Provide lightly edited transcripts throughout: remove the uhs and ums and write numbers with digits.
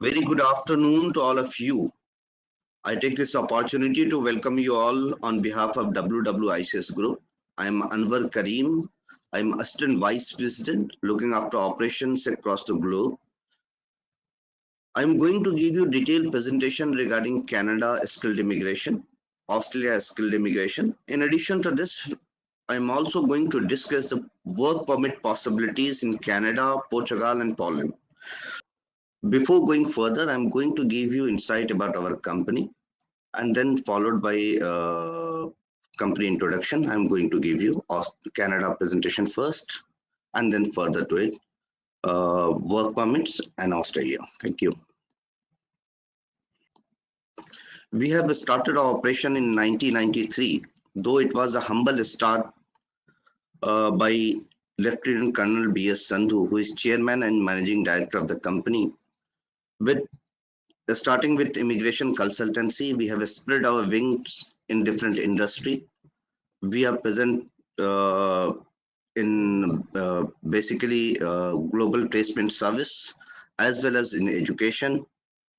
Very good afternoon to all of you. I take this opportunity to welcome you all on behalf of WWICS Group. I am Anwar Karim. I am Assistant Vice President looking after operations across the globe. I am going to give you a detailed presentation regarding Canada skilled immigration, Australia skilled immigration. In addition to this, I am also going to discuss the work permit possibilities in Canada, Portugal, and Poland. Before going further, I'm going to give you insight about our company, and then followed by company introduction. I'm going to give you Canada presentation first, and then further to it, work permits and Australia. Thank you. We have started our operation in 1993, though it was a humble start by Lieutenant Colonel B.S. Sandhu, who is chairman and managing director of the company. With starting with immigration consultancy, we have spread our wings in different industry. We are present in basically global placement service as well as in education.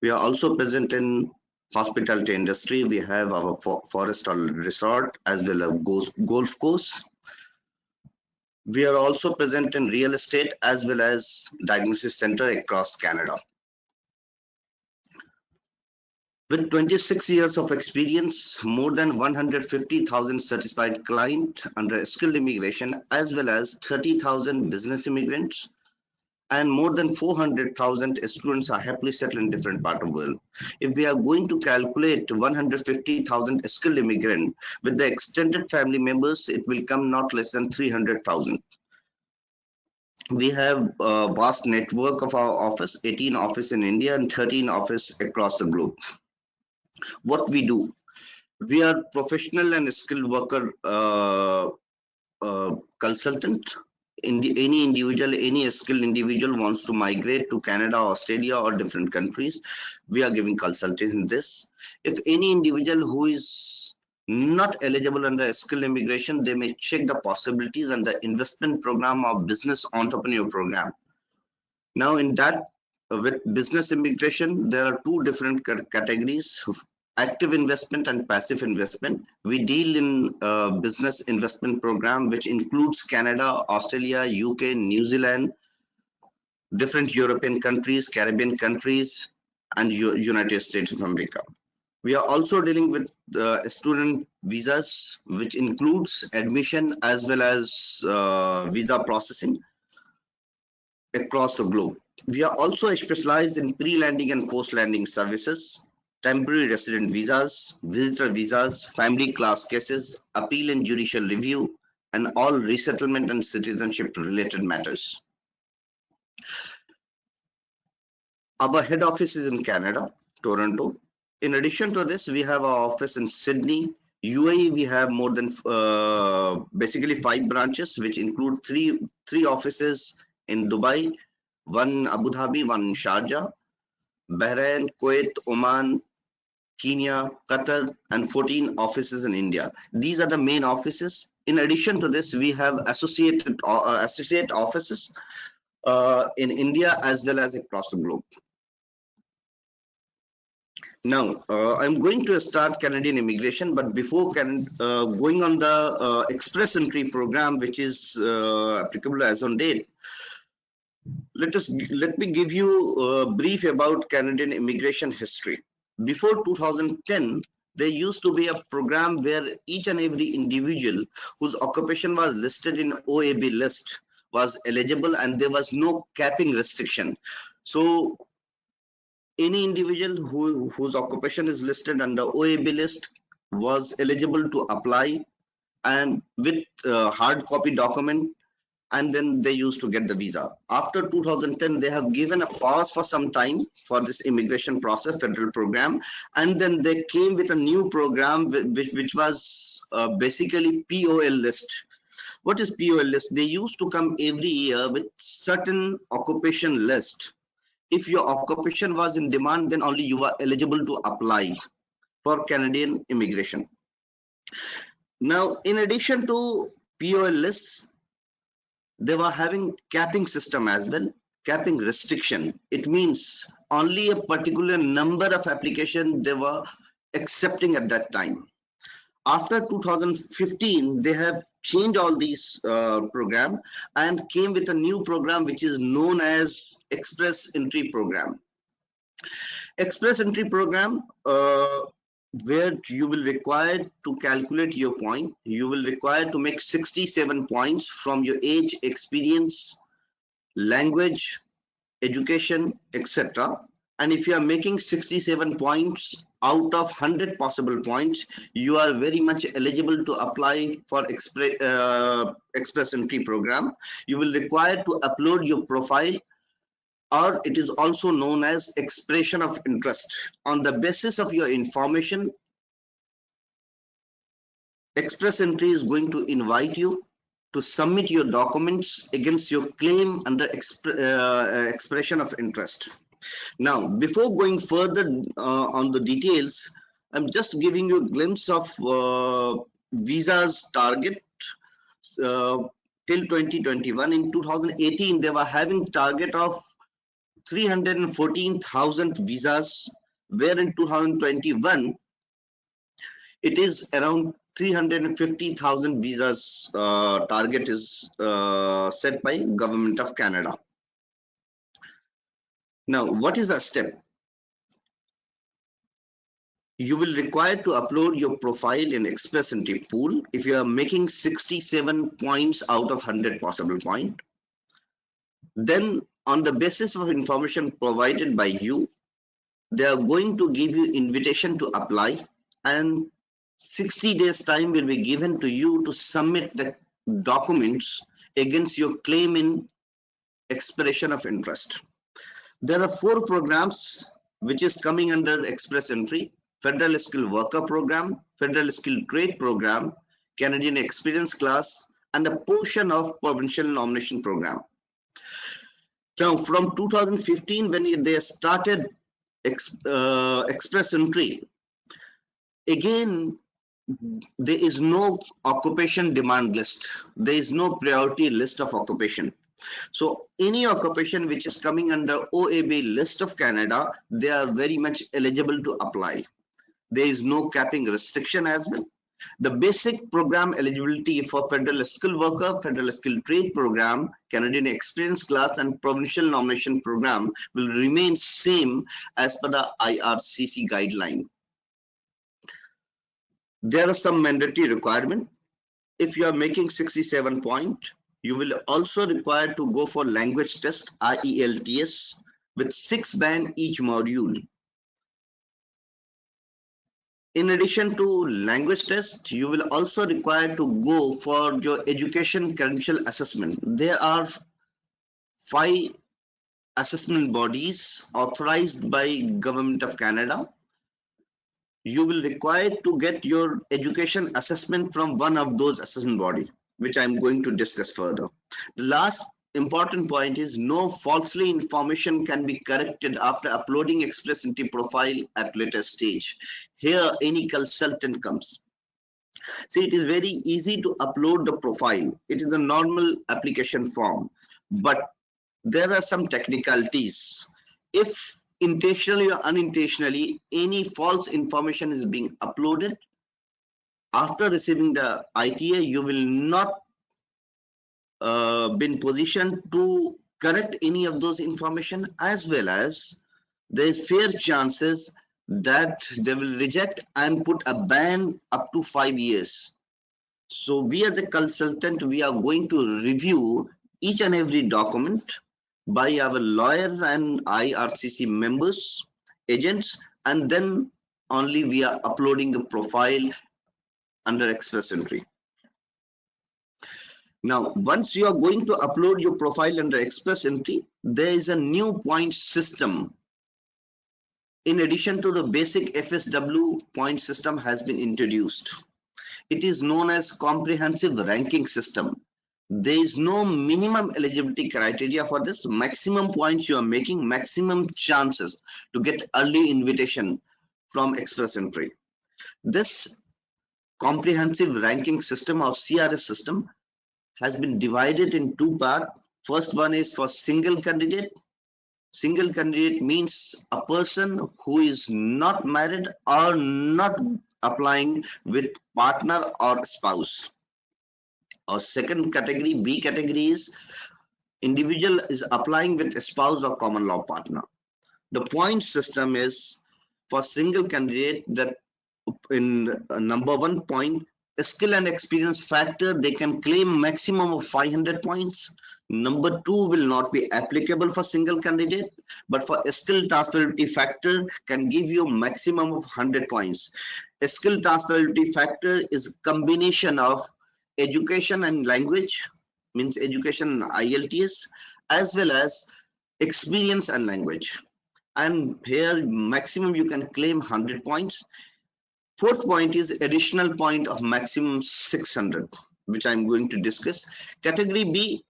We are also present in hospitality industry. We have our forest resort as well as golf course. We are also present in real estate as well as diagnosis center across Canada. With 26 years of experience, more than 150,000 satisfied clients under skilled immigration, as well as 30,000 business immigrants, and more than 400,000 students are happily settled in different parts of the world. If we are going to calculate 150,000 skilled immigrants with the extended family members, it will come not less than 300,000. We have a vast network of our office, 18 offices in India and 13 offices across the globe. What we do, we are professional and skilled worker consultant. Any individual, any skilled individual wants to migrate to Canada, Australia, or different countries, we are giving consultation in this. If any individual who is not eligible under skilled immigration, they may check the possibilities and the investment program or business entrepreneur program. Now in that, with business immigration, there are two different categories: active investment and passive investment. We deal in business investment program, which includes Canada, Australia, UK, New Zealand, different European countries, Caribbean countries, and United States of America. We are also dealing with student visas, which includes admission as well as visa processing across the globe. We are also specialized in pre-landing and post-landing services, temporary resident visas, visitor visas, family class cases, appeal and judicial review, and all resettlement and citizenship related matters. Our head office is in Canada, Toronto. In addition to this, we have our office in Sydney. UAE, we have more than basically 5 branches, which include three offices in Dubai, one in Abu Dhabi, one in Sharjah, Bahrain, Kuwait, Oman, Kenya, Qatar, and 14 offices in India. These are the main offices. In addition to this, we have associate offices in India as well as across the globe. Now, I'm going to start Canadian immigration, but before going on the express entry program, which is applicable as on date, let me give you a brief about Canadian immigration history. Before 2010, there used to be a program where each and every individual whose occupation was listed in OAB list was eligible, and there was no capping restriction. So any individual whose occupation is listed under OAB list was eligible to apply, and with hard copy document, and then they used to get the visa. After 2010, they have given a pause for some time for this immigration process, federal program, and then they came with a new program which was basically POL list. What is POL list? They used to come every year with certain occupation list. If your occupation was in demand, then only you are eligible to apply for Canadian immigration. Now, in addition to POL lists, they were having capping system as well, capping restriction. It means only a particular number of applications they were accepting at that time. After 2015, they have changed all these program and came with a new program which is known as Express Entry Program. Express Entry Program, where you will require to calculate your point. You will require to make 67 points from your age, experience, language, education, etc. And if you are making 67 points out of 100 possible points, you are very much eligible to apply for Express Entry Program. You will require to upload your profile, or it is also known as expression of interest. On the basis of your information, Express Entry is going to invite you to submit your documents against your claim under expression of interest. Now, before going further on the details, I'm just giving you a glimpse of visa's target till 2021. In 2018, they were having target of 314,000 visas, where in 2021 it is around 350,000 visas target is set by Government of Canada. Now, what is the step? You will require to upload your profile in Express Entry pool if you are making 67 points out of 100 possible points. Then on the basis of information provided by you, they are going to give you invitation to apply, and 60 days time will be given to you to submit the documents against your claim in expression of interest. There are 4 programs which is coming under Express Entry: Federal Skilled Worker Program, Federal Skilled Trade Program, Canadian Experience Class, and a portion of Provincial Nomination Program. Now, from 2015, when they started Express Entry, again, there is no occupation demand list. There is no priority list of occupation. So any occupation which is coming under OAB list of Canada, they are very much eligible to apply. There is no capping restriction as well. The basic program eligibility for Federal Skilled Worker, Federal Skilled Trade Program, Canadian Experience Class, and Provincial Nomination Program will remain same as per the IRCC guideline. There are some mandatory requirements. If you are making 67 points, you will also require to go for language test, IELTS, with 6 band each module. In addition to language test, you will also require to go for your education credential assessment. There are 5 assessment bodies authorized by Government of Canada. You will require to get your education assessment from one of those assessment bodies, which I'm going to discuss further. The last important point is no falsely information can be corrected after uploading Express Entry profile at later stage. Here, any consultant comes. See, it is very easy to upload the profile. It is a normal application form, but there are some technicalities. If intentionally or unintentionally any false information is being uploaded, after receiving the ITA, you will not be in position to correct any of those information, as well as there is fair chances that they will reject and put a ban up to 5 years. So we as a consultant, we are going to review each and every document by our lawyers and IRCC members, agents, and then only we are uploading the profile under Express Entry. Now, once you are going to upload your profile under Express Entry, there is a new point system. In addition to the basic FSW point system has been introduced. It is known as comprehensive ranking system. There is no minimum eligibility criteria for this. Maximum points you are making, maximum chances to get early invitation from Express Entry. This comprehensive ranking system or CRS system has been divided in 2 parts. First one is for single candidate, Single candidate means a person who is not married or not applying with partner or spouse. Our second category, B category, is individual is applying with a spouse or common law partner. The point system is for single candidate that in number 1 point, skill and experience factor, they can claim maximum of 500 points. Number 2 will not be applicable for single candidate, but for skill transferability factor can give you maximum of 100 points. A skill transferability factor is a combination of education and language, means education IELTS, as well as experience and language. And here maximum you can claim 100 points. Fourth point is additional point of maximum 600, which I'm going to discuss. Category B,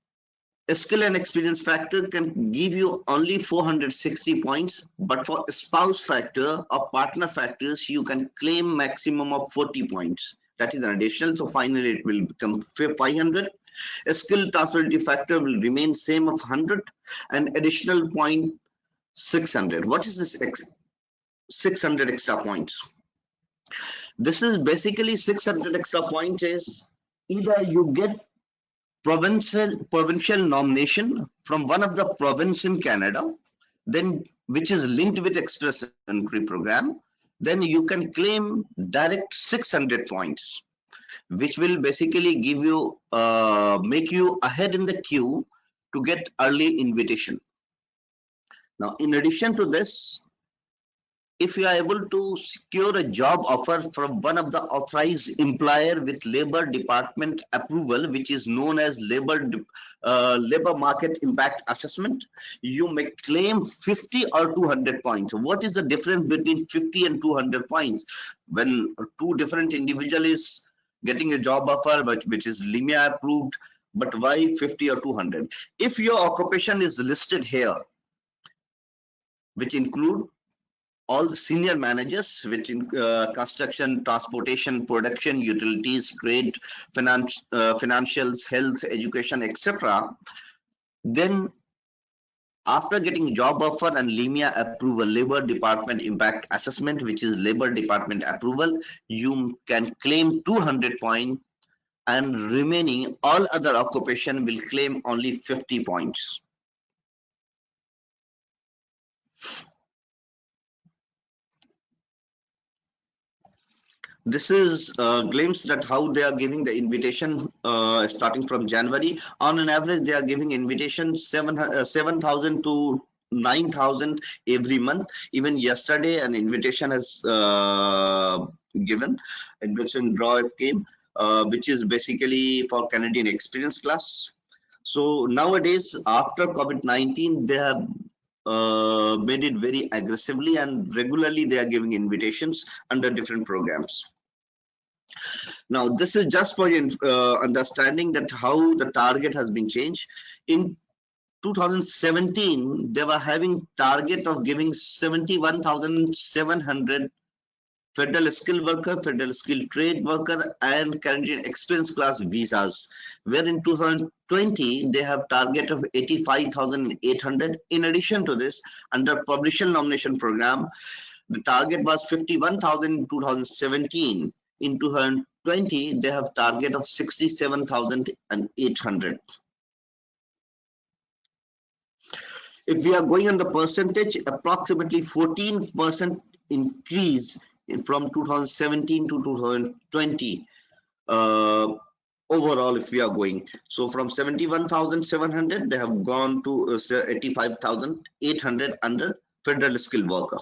a skill and experience factor can give you only 460 points, but for spouse factor or partner factors, you can claim maximum of 40 points. That is an additional, so finally it will become 500. A skill transferability factor will remain same of 100, and additional point 600. What is this 600 extra points? This is basically 600 extra points is either you get provincial nomination from one of the province in Canada, then which is linked with express entry program, then you can claim direct 600 points, which will basically give you make you ahead in the queue to get early invitation. Now, in addition to this, if you are able to secure a job offer from one of the authorized employer with labor department approval, which is known as labor market impact assessment, you may claim 50 or 200 points. What is the difference between 50 and 200 points? When two different individual is getting a job offer which is LIMIA approved, but why 50 or 200? If your occupation is listed here, which include all senior managers, which in construction, transportation, production, utilities, trade, financials, health, education, etc., then after getting job offer and LIMIA approval, Labor Department Impact Assessment, which is Labor Department approval, you can claim 200 points, and remaining all other occupation will claim only 50 points. This is a glimpse that how they are giving the invitation starting from January. On an average, they are giving invitation 7,000 to 9,000 every month. Even yesterday, an invitation has given, invitation draw came, which is basically for Canadian experience class. So nowadays, after COVID-19, they have made it very aggressively, and regularly they are giving invitations under different programs. Now, this is just for your understanding that how the target has been changed. In 2017, they were having target of giving 71,700 federal skilled worker, federal skilled trade worker, and Canadian experience class visas, where in 2020 they have target of 85,800. In addition to this, under provincial nomination program, the target was 51,000 in 2017. In 2020, they have target of 67,800. If we are going on the percentage, approximately 14% increase from 2017 to 2020 overall, if we are going. So from 71,700, they have gone to 85,800 under federal skilled worker.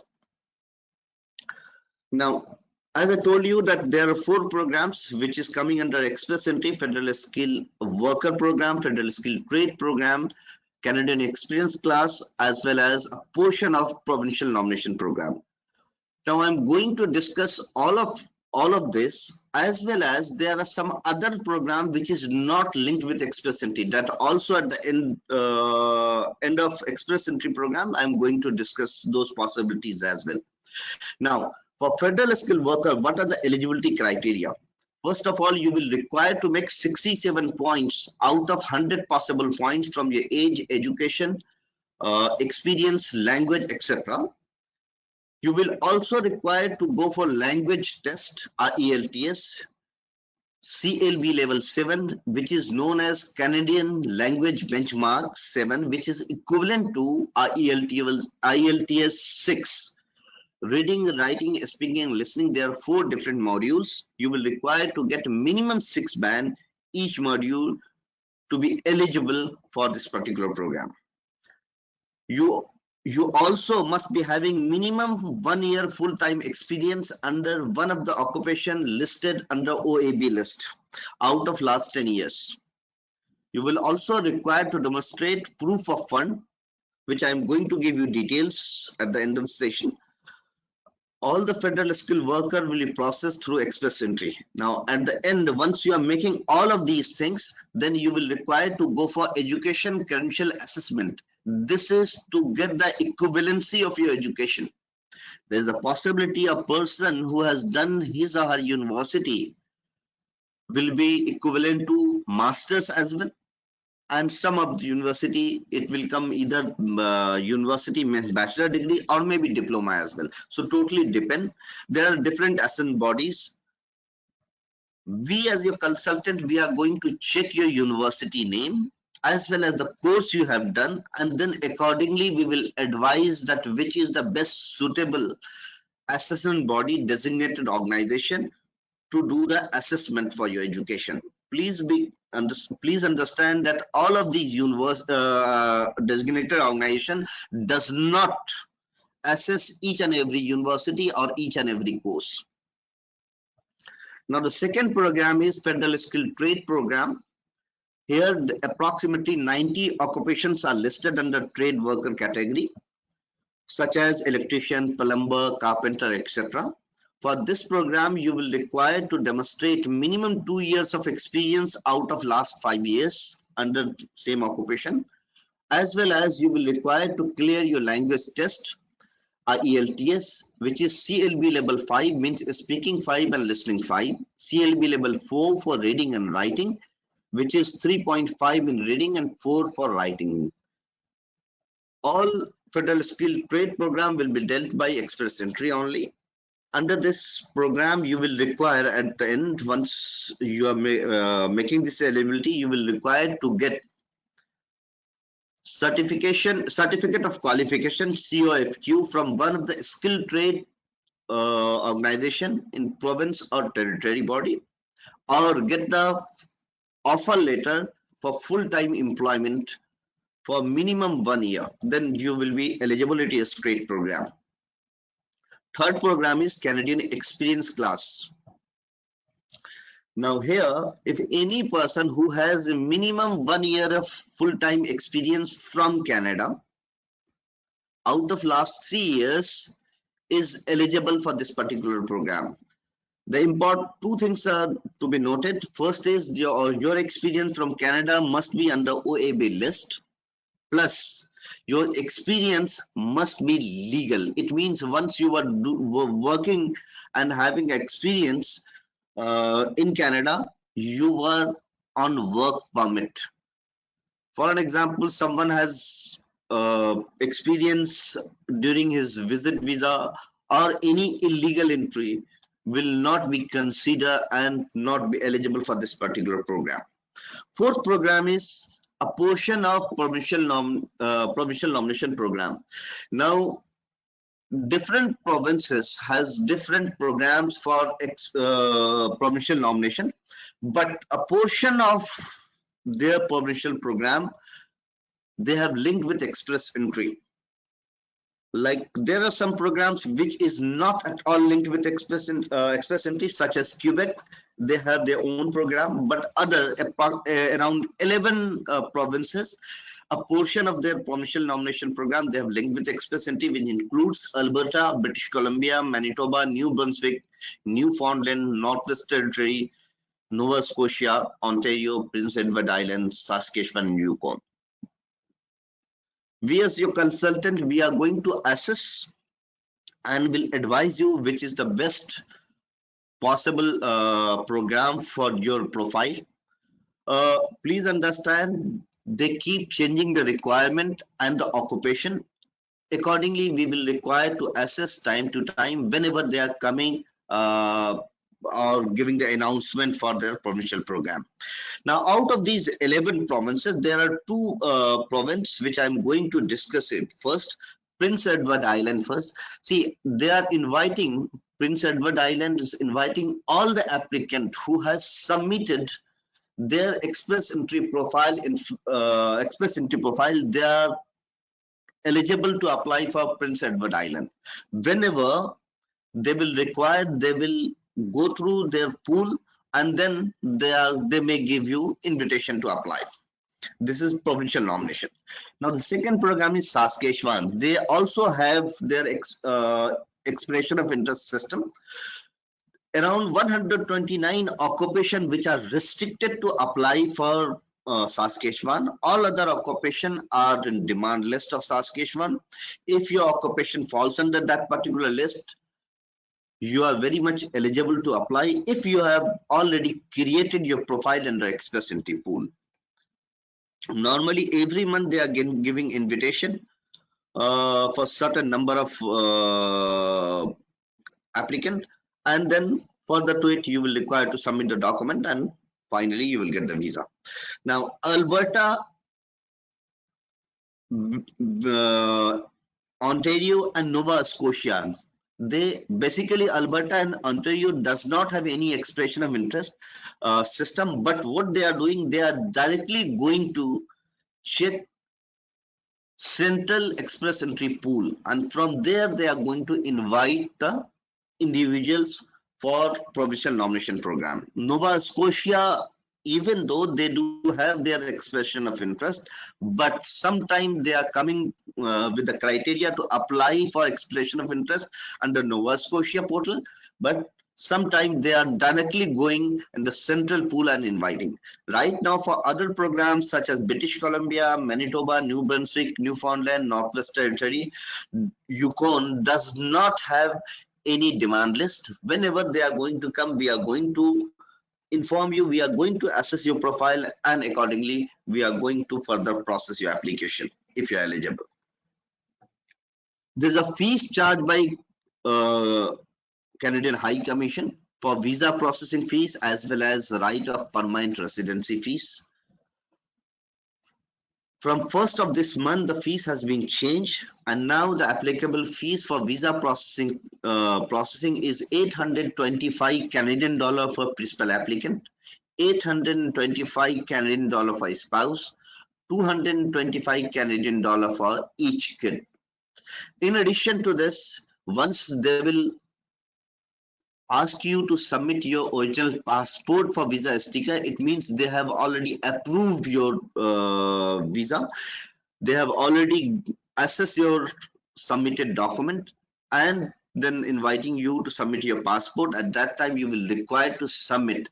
Now, as I told you that there are 4 programs which is coming under express entry: federal skilled worker program, federal skilled trade program, Canadian experience class, as well as a portion of provincial nomination program. Now I'm going to discuss all of this, as well as there are some other program which is not linked with express entry, that also at the end of express entry program I'm going to discuss those possibilities as well. Now, for federal skilled worker, what are the eligibility criteria? First of all, you will require to make 67 points out of 100 possible points from your age, education, experience, language, etc. You will also require to go for language test, ELTS, CLB level 7, which is known as Canadian Language Benchmark 7, which is equivalent to IELTS 6. Reading, writing, speaking, and listening, there are 4 different modules. You will require to get minimum 6 band each module to be eligible for this particular program. You also must be having minimum 1 year full-time experience under one of the occupation listed under OAB list out of last 10 years. You will also require to demonstrate proof of fund, which I am going to give you details at the end of the session. All the federal skilled worker will be processed through express entry. Now at the end, once you are making all of these things, then you will require to go for education credential assessment. This is to get the equivalency of your education. There is a possibility a person who has done his or her university will be equivalent to masters as well, and some of the university it will come either university bachelor degree or maybe diploma as well. So totally depend. There are different assessment bodies. We as your consultant, we are going to check your university name as well as the course you have done, and then accordingly we will advise that which is the best suitable assessment body, designated organization to do the assessment for your education. Please understand that all of these designated organization does not assess each and every university or each and every course. Now the second program is Federal Skilled Trade Program. Here approximately 90 occupations are listed under trade worker category, such as electrician, plumber, carpenter, etc. For this program, you will require to demonstrate minimum 2 years of experience out of last 5 years under same occupation, as well as you will require to clear your language test, ELTS, which is CLB level 5, means speaking 5 and listening 5, CLB level 4 for reading and writing, which is 3.5 in reading and 4 for writing. All Federal Skilled Trade Program will be dealt by express entry only. Under this program, you will require at the end, once you are making this eligibility, you will require to get certificate of qualification, COFQ, from one of the skilled trade organization in province or territory body, or get the offer letter for full-time employment for minimum 1 year. Then you will be eligibility as trade program. Third program is Canadian Experience Class. Now here, if any person who has a minimum 1 year of full-time experience from Canada out of last 3 years is eligible for this particular program. The important 2 things are to be noted. First is your experience from Canada must be under OAB list, plus your experience must be legal. It means once you are working and having experience in Canada, you were on work permit. For an example, someone has experience during his visit visa or any illegal entry will not be considered and not be eligible for this particular program. Fourth program is a portion of provincial nomination program. Now, different provinces has different programs for provincial nomination, but a portion of their provincial program they have linked with express entry. Like there are some programs which is not at all linked with express entry, such as Quebec. They have their own program, but other around 11 provinces, a portion of their provincial nomination program they have linked with express entry, which includes Alberta, British Columbia, Manitoba, New Brunswick, Newfoundland, Northwest Territory, Nova Scotia, Ontario, Prince Edward Island, Saskatchewan, and Yukon. We as your consultant, we are going to assess and will advise you which is the best possible program for your profile. Please understand, they keep changing the requirement and the occupation. Accordingly, we will require to assess time to time whenever they are coming or giving the announcement for their provincial program. Now, out of these 11 provinces, there are two provinces which I'm going to discuss it first. Prince Edward Island first. See, they are inviting, Prince Edward Island is inviting all the applicant who has submitted their express entry profile in express entry profile. They are eligible to apply for Prince Edward Island. Whenever they will require, they will go through their pool, and then they may give you invitation to apply. This is provincial nomination. Now the second program is Saskatchewan. They also have their expression of interest system. Around 129 occupation which are restricted to apply for Saskatchewan. All other occupation are in demand list of Saskatchewan. If your occupation falls under that particular list, you are very much eligible to apply if you have already created your profile under Express Entry pool. Normally, every month they are giving invitation for certain number of applicant, and then further to it you will require to submit the document, and finally you will get the visa. Now Alberta, Ontario and Nova Scotia, they basically, Alberta and Ontario does not have any expression of interest system, but what they are doing, they are directly going to check Central Express Entry pool, and from there they are going to invite the individuals for provincial nomination program. Nova Scotia, even though they do have their expression of interest, but sometimes they are coming with the criteria to apply for expression of interest under Nova Scotia portal, but sometimes they are directly going in the central pool and inviting. Right now, for other programs such as British Columbia, Manitoba, New Brunswick, Newfoundland, Northwest Territory, Yukon does not have any demand list. Whenever they are going to come, we are going to inform you, we are going to assess your profile, and accordingly we are going to further process your application if you are eligible. There's a fees charged by Canadian High Commission for visa processing fees as well as right of permanent residency fees. From 1st of this month, the fees has been changed, and now the applicable fees for visa processing is 825 Canadian dollar for principal applicant, 825 Canadian dollar for spouse, 225 Canadian dollar for each kid. In addition to this, once they will ask you to submit your original passport for visa sticker, it means they have already approved your visa. They have already assessed your submitted document and then inviting you to submit your passport. At that time, you will require to submit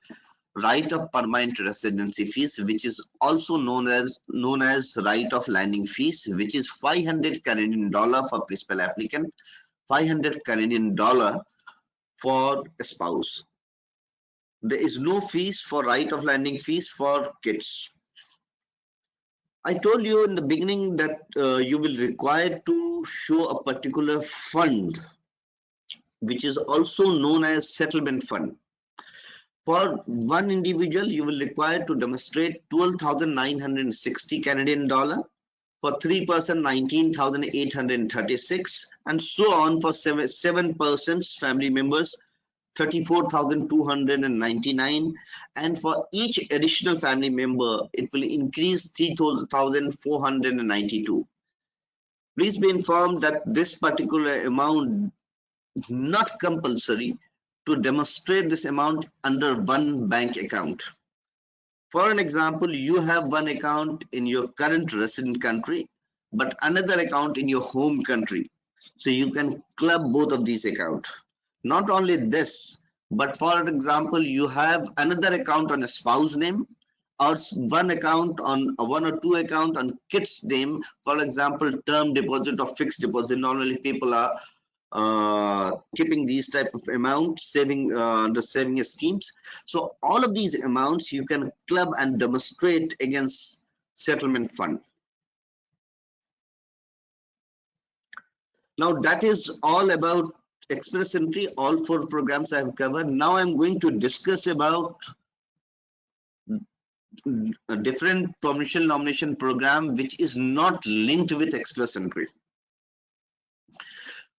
right of permanent residency fees, which is also known as right of landing fees, which is 500 Canadian dollar for principal applicant, 500 Canadian dollar for a spouse. There is no fees for right of landing fees for kids. I told you in the beginning that you will require to show a particular fund, which is also known as settlement fund. For one individual, you will require to demonstrate 12,960 Canadian dollar. For 3 person, 19,836, and so on. For seven persons, family members, 34,299, and for each additional family member, it will increase 3,492. Please be informed that this particular amount is not compulsory to demonstrate this amount under one bank account. For an example, you have one account in your current resident country, but another account in your home country. So you can club both of these accounts. Not only this, but for example, you have another account on a spouse name, or one account on one or two account on kids name. For example, term deposit or fixed deposit. Normally people are keeping these type of amounts saving under saving schemes. So all of these amounts you can club and demonstrate against settlement fund. Now that is all about express entry. All 4 programs I have covered. Now I'm going to discuss about a different provincial nomination program which is not linked with express entry.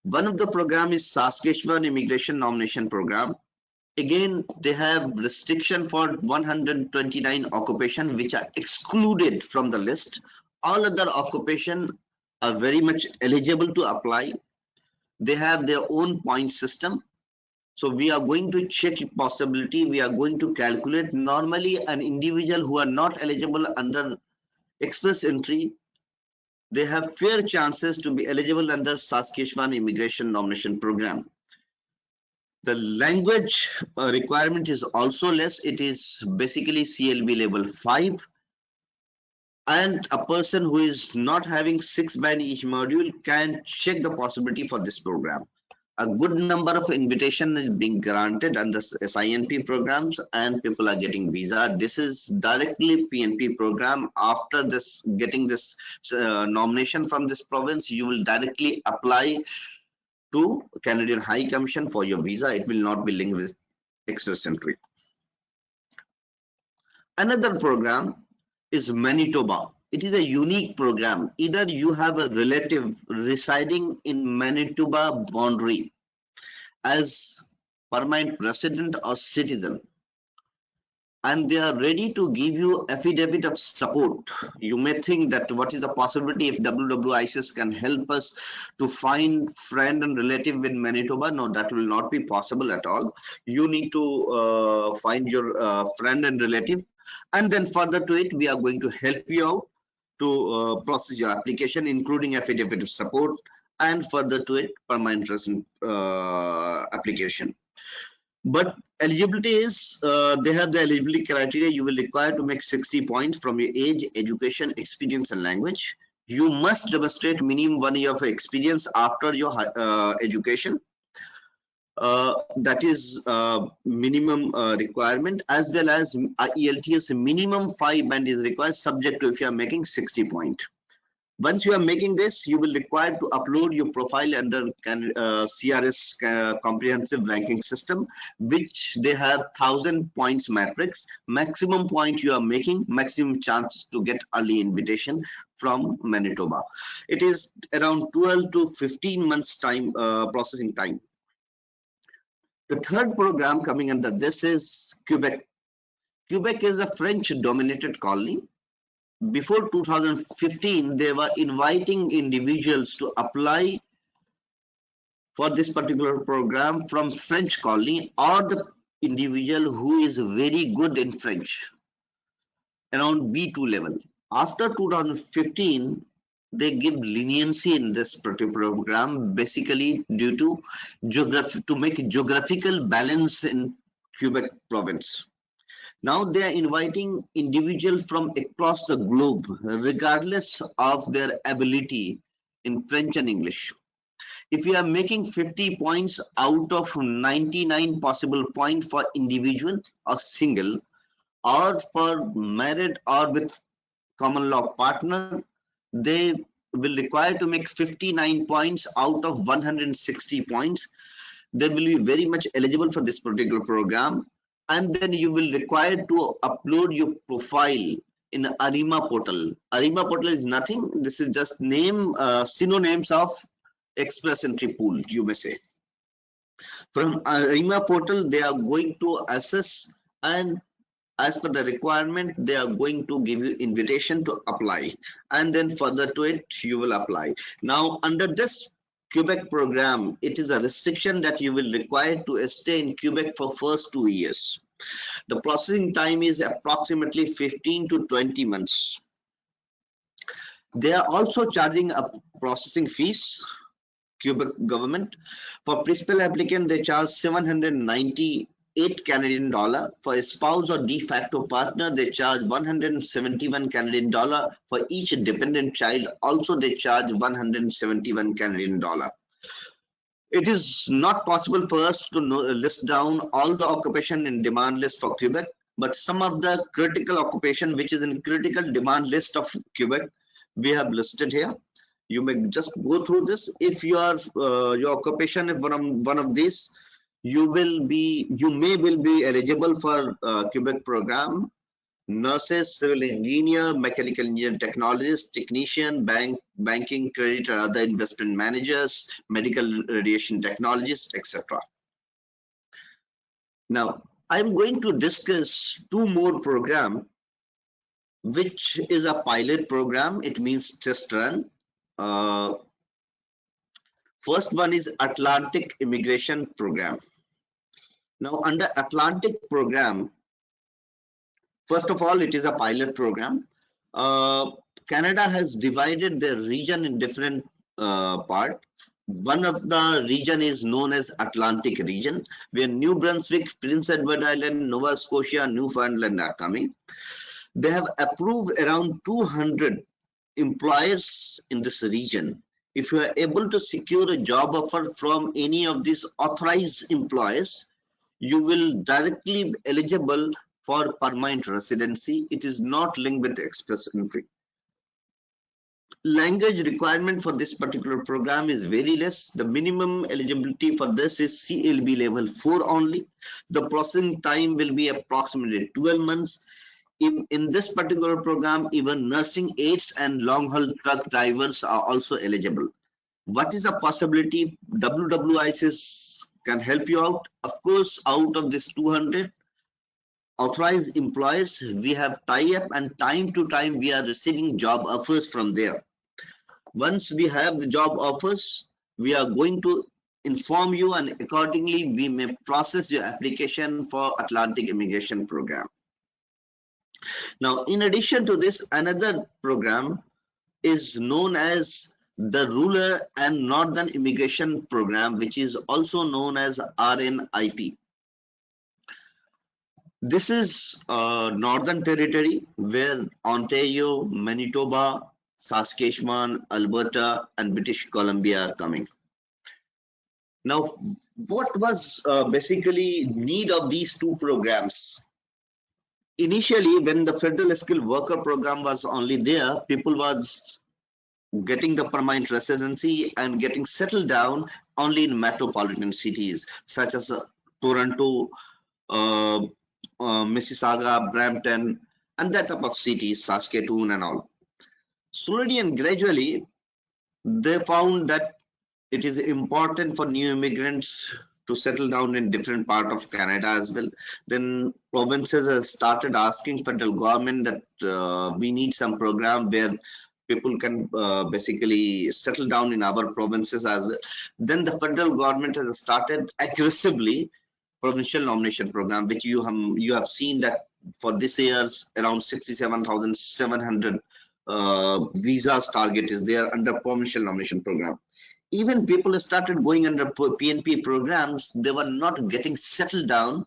One of the program is Saskatchewan Immigration Nomination Program. Again, they have restriction for 129 occupation which are excluded from the list. All other occupation are very much eligible to apply. They have their own point system. So we are going to check possibility. We are going to calculate. Normally, an individual who are not eligible under express entry, they have fair chances to be eligible under Saskatchewan Immigration Nomination Program. The language requirement is also less. It is basically CLB level 5. And a person who is not having 6 band each module can check the possibility for this program. A good number of invitation is being granted under SINP programs and people are getting visa. This is directly PNP program. After this, getting this nomination from this province, you will directly apply to Canadian High Commission for your visa. It will not be linked with express entry. Another program is Manitoba. It is a unique program. Either you have a relative residing in Manitoba boundary as permanent resident or citizen, and they are ready to give you affidavit of support. You may think that what is the possibility if WWICS can help us to find friend and relative in Manitoba? No, that will not be possible at all. You need to find your friend and relative, and then further to it, we are going to help you out to process your application, including affidavit of support, and further to it, permanent resident application. But eligibility is, they have the eligibility criteria. You will require to make 60 points from your age, education, experience, and language. You must demonstrate minimum 1 year of experience after your education. That is minimum requirement, as well as ELTS minimum 5 band is required, subject to if you are making 60 points. Once you are making this, you will require to upload your profile under CRS comprehensive ranking system, which they have 1000 points matrix. Maximum point you are making, maximum chance to get early invitation from Manitoba. It is around 12 to 15 months time processing time. The third program coming under this is Quebec. Quebec is a French dominated colony. Before 2015, they were inviting individuals to apply for this particular program from French colony or the individual who is very good in French, around B2 level. After 2015, they give leniency in this particular program, basically due to geography, to make geographical balance in Quebec province. Now they are inviting individuals from across the globe, regardless of their ability in French and English. If you are making 50 points out of 99 possible points for individual or single, or for married or with common law partner, they will require to make 59 points out of 160 points. They will be very much eligible for this particular program. And then you will require to upload your profile in Arima portal. Arima portal is nothing. This is just name synonyms of express entry pool, you may say. From Arima portal, they are going to assess, and as per the requirement, they are going to give you invitation to apply, and then further to it, you will apply. Now, under this Quebec program, it is a restriction that you will require to stay in Quebec for first 2 years. The processing time is approximately 15 to 20 months. They are also charging a processing fees. Quebec government, for principal applicant, they charge 798 Canadian dollar. For a spouse or de facto partner, they charge 171 Canadian dollar. For each dependent child, also they charge 171 Canadian dollar. It is not possible for us to list down all the occupation in demand list for Quebec, but some of the critical occupation which is in critical demand list of Quebec, we have listed here. You may just go through this. If you are your occupation is one of these, you may be eligible for Quebec program. Nurses, civil engineer, mechanical engineer, technologist, technician, banking, credit, or other investment managers, medical radiation technologists, etc. Now, I'm going to discuss two more programs, which is a pilot program. It means test run. First one is Atlantic Immigration Program. Now, under Atlantic Program, first of all, it is a pilot program. Canada has divided the region in different parts. One of the region is known as Atlantic region, where New Brunswick, Prince Edward Island, Nova Scotia, Newfoundland are coming. They have approved around 200 employers in this region. If you are able to secure a job offer from any of these authorized employers, you will directly be eligible for permanent residency. It is not linked with express entry. Language requirement for this particular program is very less. The minimum eligibility for this is CLB level 4 only. The processing time will be approximately 12 months. In this particular program, even nursing aides and long-haul truck drivers are also eligible. What is the possibility? WWIS can help you out. Of course, out of this 200 authorized employers, we have tie-up, and time to time we are receiving job offers from there. Once we have the job offers, we are going to inform you, and accordingly we may process your application for Atlantic Immigration Program. Now, in addition to this, another program is known as the Rural and Northern Immigration Program, which is also known as RNIP. This is Northern Territory, where Ontario, Manitoba, Saskatchewan, Alberta, and British Columbia are coming. Now, what was basically need of these two programs? Initially, when the Federal Skilled Worker Program was only there, people was getting the permanent residency and getting settled down only in metropolitan cities such as Toronto, Mississauga, Brampton, and that type of cities, Saskatoon and all. Slowly and gradually, they found that it is important for new immigrants to settle down in different part of Canada as well. Then provinces have started asking federal government that we need some program where people can basically settle down in our provinces as well. Then the federal government has started aggressively provincial nomination program, which you have seen that for this year's around 67,700 visas target is there under provincial nomination program. Even people started going under PNP programs, they were not getting settled down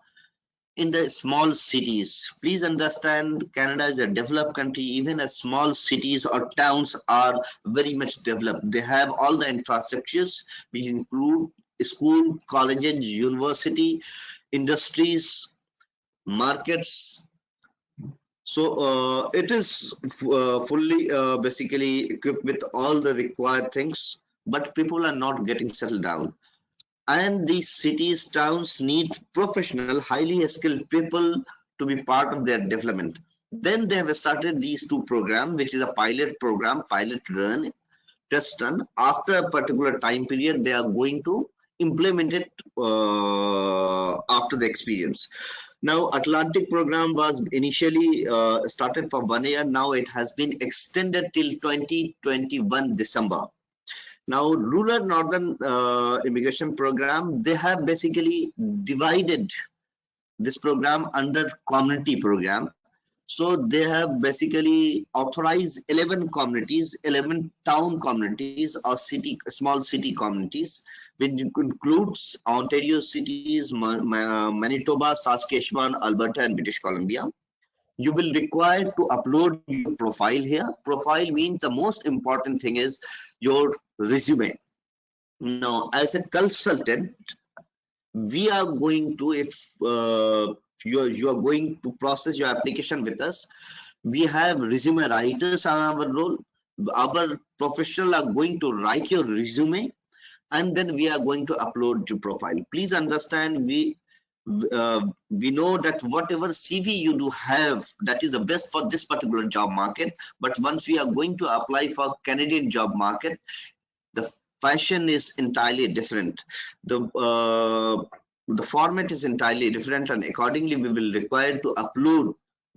in the small cities. Please understand, Canada is a developed country. Even as small cities or towns are very much developed. They have all the infrastructures, which include school, colleges, university, industries, markets. So it is fully basically equipped with all the required things, but people are not getting settled down. And these cities, towns need professional, highly skilled people to be part of their development. Then they have started these two programs, which is a pilot program, pilot run, test run. After a particular time period, they are going to implement it after the experience. Now, Atlantic program was initially started for 1 year. Now it has been extended till 2021 December. Now, Rural Northern Immigration Program, they have basically divided this program under community program. So they have basically authorized 11 communities, 11 town communities or small city communities, which includes Ontario cities, Manitoba, Saskatchewan, Alberta, and British Columbia. You will require to upload your profile here. Profile means the most important thing is your resume. Now, as a consultant, we are going to, if you are going to process your application with us. We have resume writers on our role. Our professional are going to write your resume, and then we are going to upload your profile. Please understand, we know that whatever CV you do have, that is the best for this particular job market. But once we are going to apply for Canadian job market, the fashion is entirely different. The format is entirely different, and accordingly we will require to upload,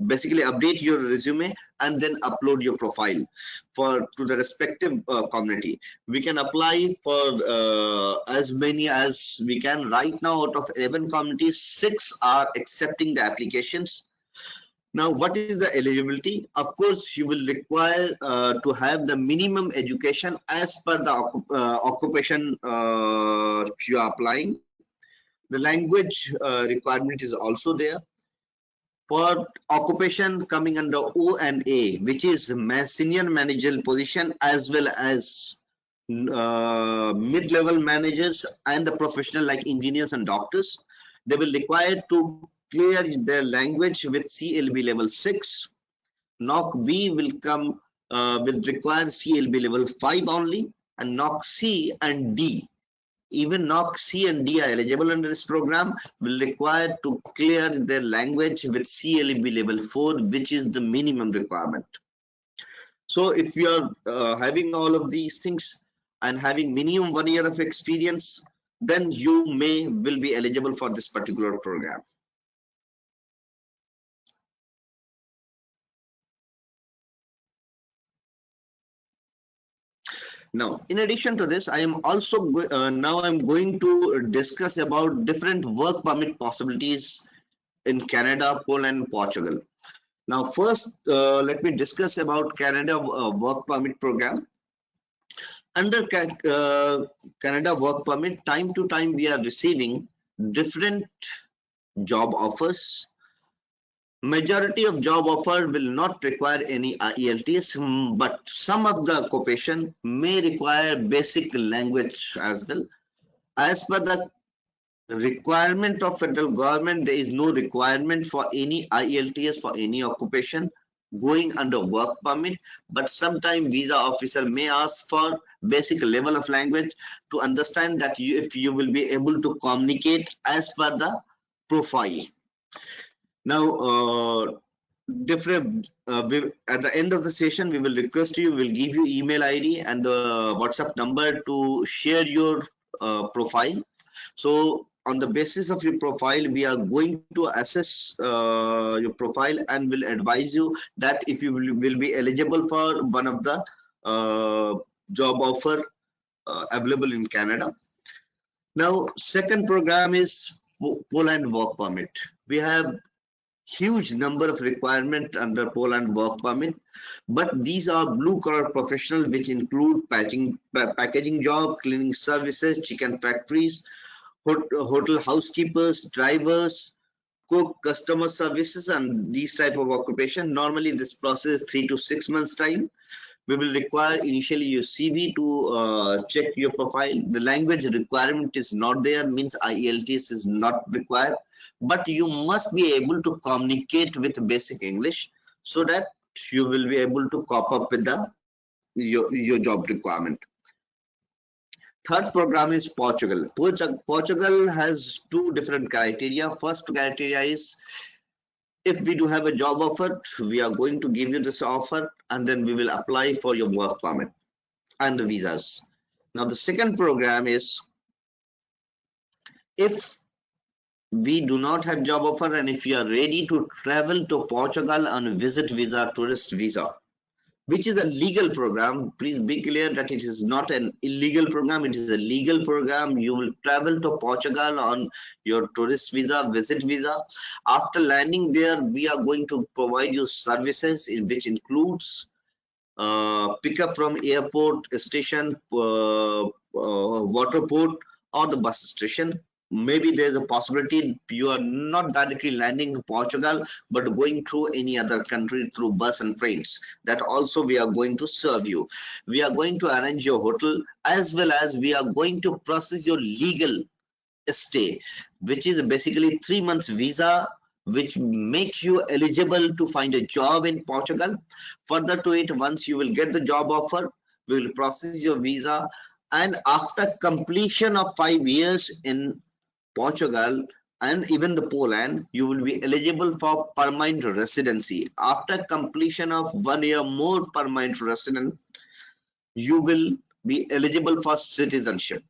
basically update your resume and then upload your profile for to the respective community. We can apply for as many as we can. Right now, out of 11 communities, 6 are accepting the applications. Now, what is the eligibility? Of course, you will require to have the minimum education as per the occupation you are applying. The language requirement is also there. For occupation coming under O and A, which is senior managerial position, as well as mid-level managers and the professional like engineers and doctors, they will require to clear their language with CLB level 6. NOC B will come will require CLB level 5 only, and NOC C and D, even NOC C and D are eligible under this program, will require to clear their language with CLB level 4, which is the minimum requirement. So if you are having all of these things and having minimum 1 year of experience, then you will be eligible for this particular program. Now, in addition to this, I am also now I'm going to discuss about different work permit possibilities in Canada, Poland, Portugal. Now, first, let me discuss about Canada work permit program. Under Canada work permit, time to time we are receiving different job offers. Majority of job offer will not require any IELTS, but some of the occupation may require basic language as well. As per the requirement of federal government, there is no requirement for any IELTS for any occupation going under work permit, but sometime visa officer may ask for basic level of language to understand that if you will be able to communicate as per the profile. Now, at the end of the session, we will request you, we'll give you email ID and the WhatsApp number to share your profile. So on the basis of your profile, we are going to assess your profile and will advise you that if you will be eligible for one of the job offer available in Canada. Now, second program is Poland work permit. We have huge number of requirement under Poland work permit, but these are blue collar professionals, which include packaging job, cleaning services, chicken factories, hotel housekeepers, drivers, cook, customer services, and these type of occupation. Normally this process is 3 to 6 months time. We will require initially your CV to check your profile. The language requirement is not there, means IELTS is not required, but you must be able to communicate with basic English so that you will be able to cope up with your job requirement. Third program is Portugal. Portugal has two different criteria. First criteria is, if we do have a job offer, we are going to give you this offer and then we will apply for your work permit and the visas. Now the second program is, if we do not have job offer and if you are ready to travel to Portugal on a visit visa, tourist visa, which is a legal program. Please be clear that it is not an illegal program, it is a legal program. You will travel to Portugal on your tourist visa, visit visa. After landing there, we are going to provide you services which includes pickup from airport, station, water port, or the bus station. Maybe there's a possibility you are not directly landing in Portugal, but going through any other country through bus and trains. That also we are going to serve you. We are going to arrange your hotel, as well as we are going to process your legal stay, which is basically 3 months visa which make you eligible to find a job in Portugal. Further to it, once you will get the job offer, we will process your visa, and after completion of 5 years in Portugal and even the Poland, you will be eligible for permanent residency. After completion of 1 year more permanent resident, you will be eligible for citizenship.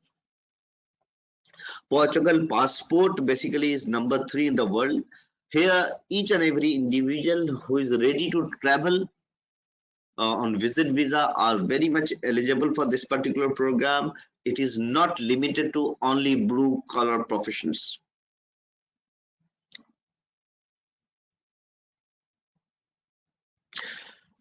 Portugal passport basically is number 3 in the world. Here, each and every individual who is ready to travel on visit visa are very much eligible for this particular program. It is not limited to only blue collar professions.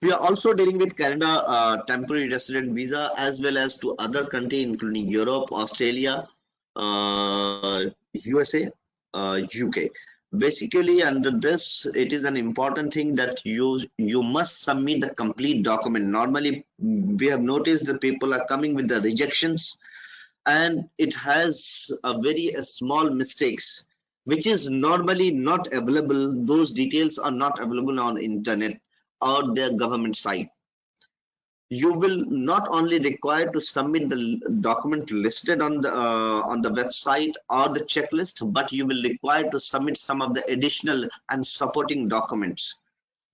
We are also dealing with Canada temporary resident visa as well as to other countries including Europe, Australia, USA, UK. Basically, under this, it is an important thing that you must submit the complete document. Normally, we have noticed that people are coming with the rejections, and it has a very small mistakes, which is normally not available. Those details are not available on internet or their government site. You will not only require to submit the document listed on the website or the checklist, but you will require to submit some of the additional and supporting documents.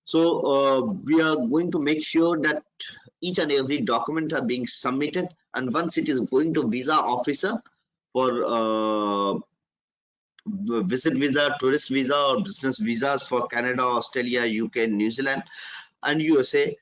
So we are going to make sure that each and every document are being submitted, and once it is going to visa officer for visit visa, tourist visa or business visas for Canada, Australia, UK, New Zealand and USA,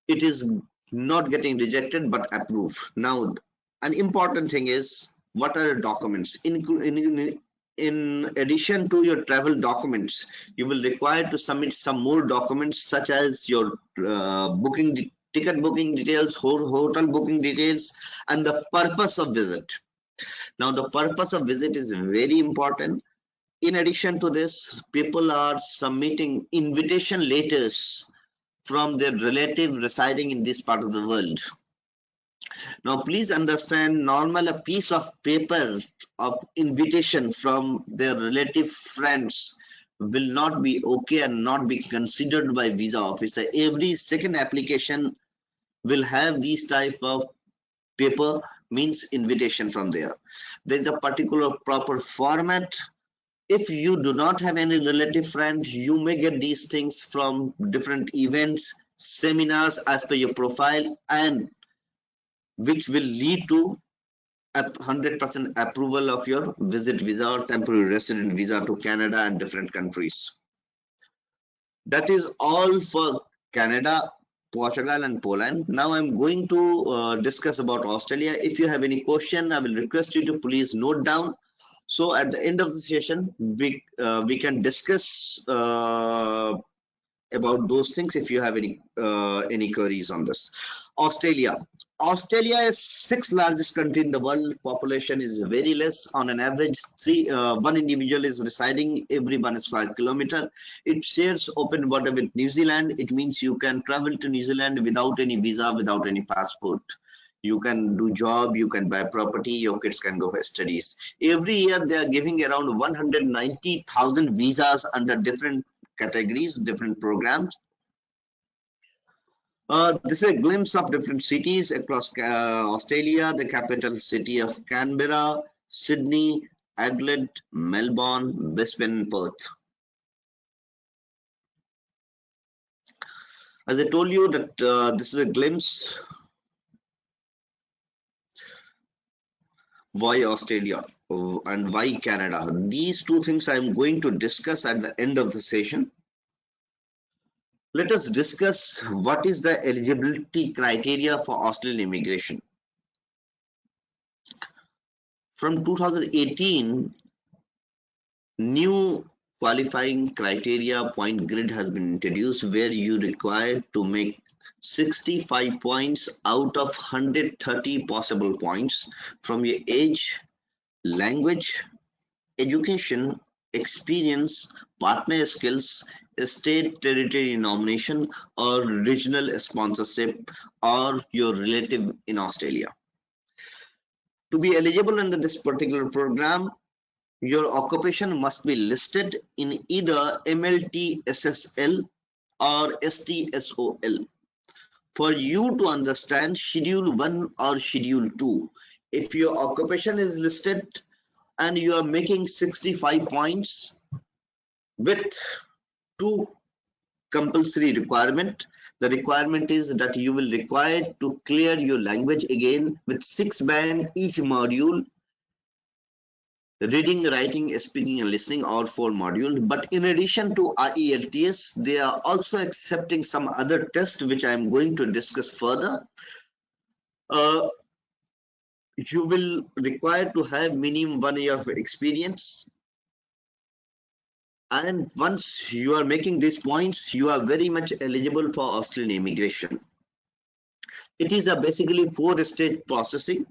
it is not getting rejected but approved. Now, an important thing is, what are the documents? In addition to your travel documents, you will require to submit some more documents such as your ticket booking details, hotel booking details, and the purpose of visit. Now, the purpose of visit is very important. In addition to this, people are submitting invitation letters from their relative residing in this part of the world. Now, please understand, normal a piece of paper of invitation from their relative friends will not be okay and not be considered by visa officer. Every second application will have these type of paper, means invitation from there. There is a particular proper format. If you do not have any relative friend, you may get these things from different events, seminars as per your profile, and which will lead to 100% approval of your visit visa or temporary resident visa to Canada and different countries. That is all for Canada, Portugal and Poland. Now I'm going to discuss about Australia. If you have any question, I will request you to please note down. So at the end of the session, we can discuss about those things if you have any queries on this. Australia is 6th largest country in the world. Population is very less. On an average, one individual is residing every 1 square kilometer. It shares open border with New Zealand. It means you can travel to New Zealand without any visa, without any passport. You can do job, you can buy property, your kids can go for studies. Every year they are giving around 190,000 visas under different categories, different programs. This is a glimpse of different cities across Australia, the capital city of Canberra, Sydney, Adelaide, Melbourne, Brisbane, Perth. As I told you that this is a glimpse. Why Australia and why Canada? These two things I am going to discuss at the end of the session. Let us discuss what is the eligibility criteria for Australian immigration. From 2018, new qualifying criteria point grid has been introduced where you require to make 65 points out of 130 possible points from your age, language, education, experience, partner skills, state territory nomination, or regional sponsorship, or your relative in Australia. To be eligible under this particular program, your occupation must be listed in either MLT-SSL or STSOL. For you to understand Schedule 1 or Schedule 2, if your occupation is listed and you are making 65 points with two compulsory requirement, the requirement is that you will require to clear your language again with 6 band each module, reading, writing, speaking and listening, or 4 modules. But in addition to IELTS, they are also accepting some other tests which I am going to discuss further. You will require to have minimum 1 year of experience, and once you are making these points, you are very much eligible for Australian immigration. It is a basically 4-stage processing.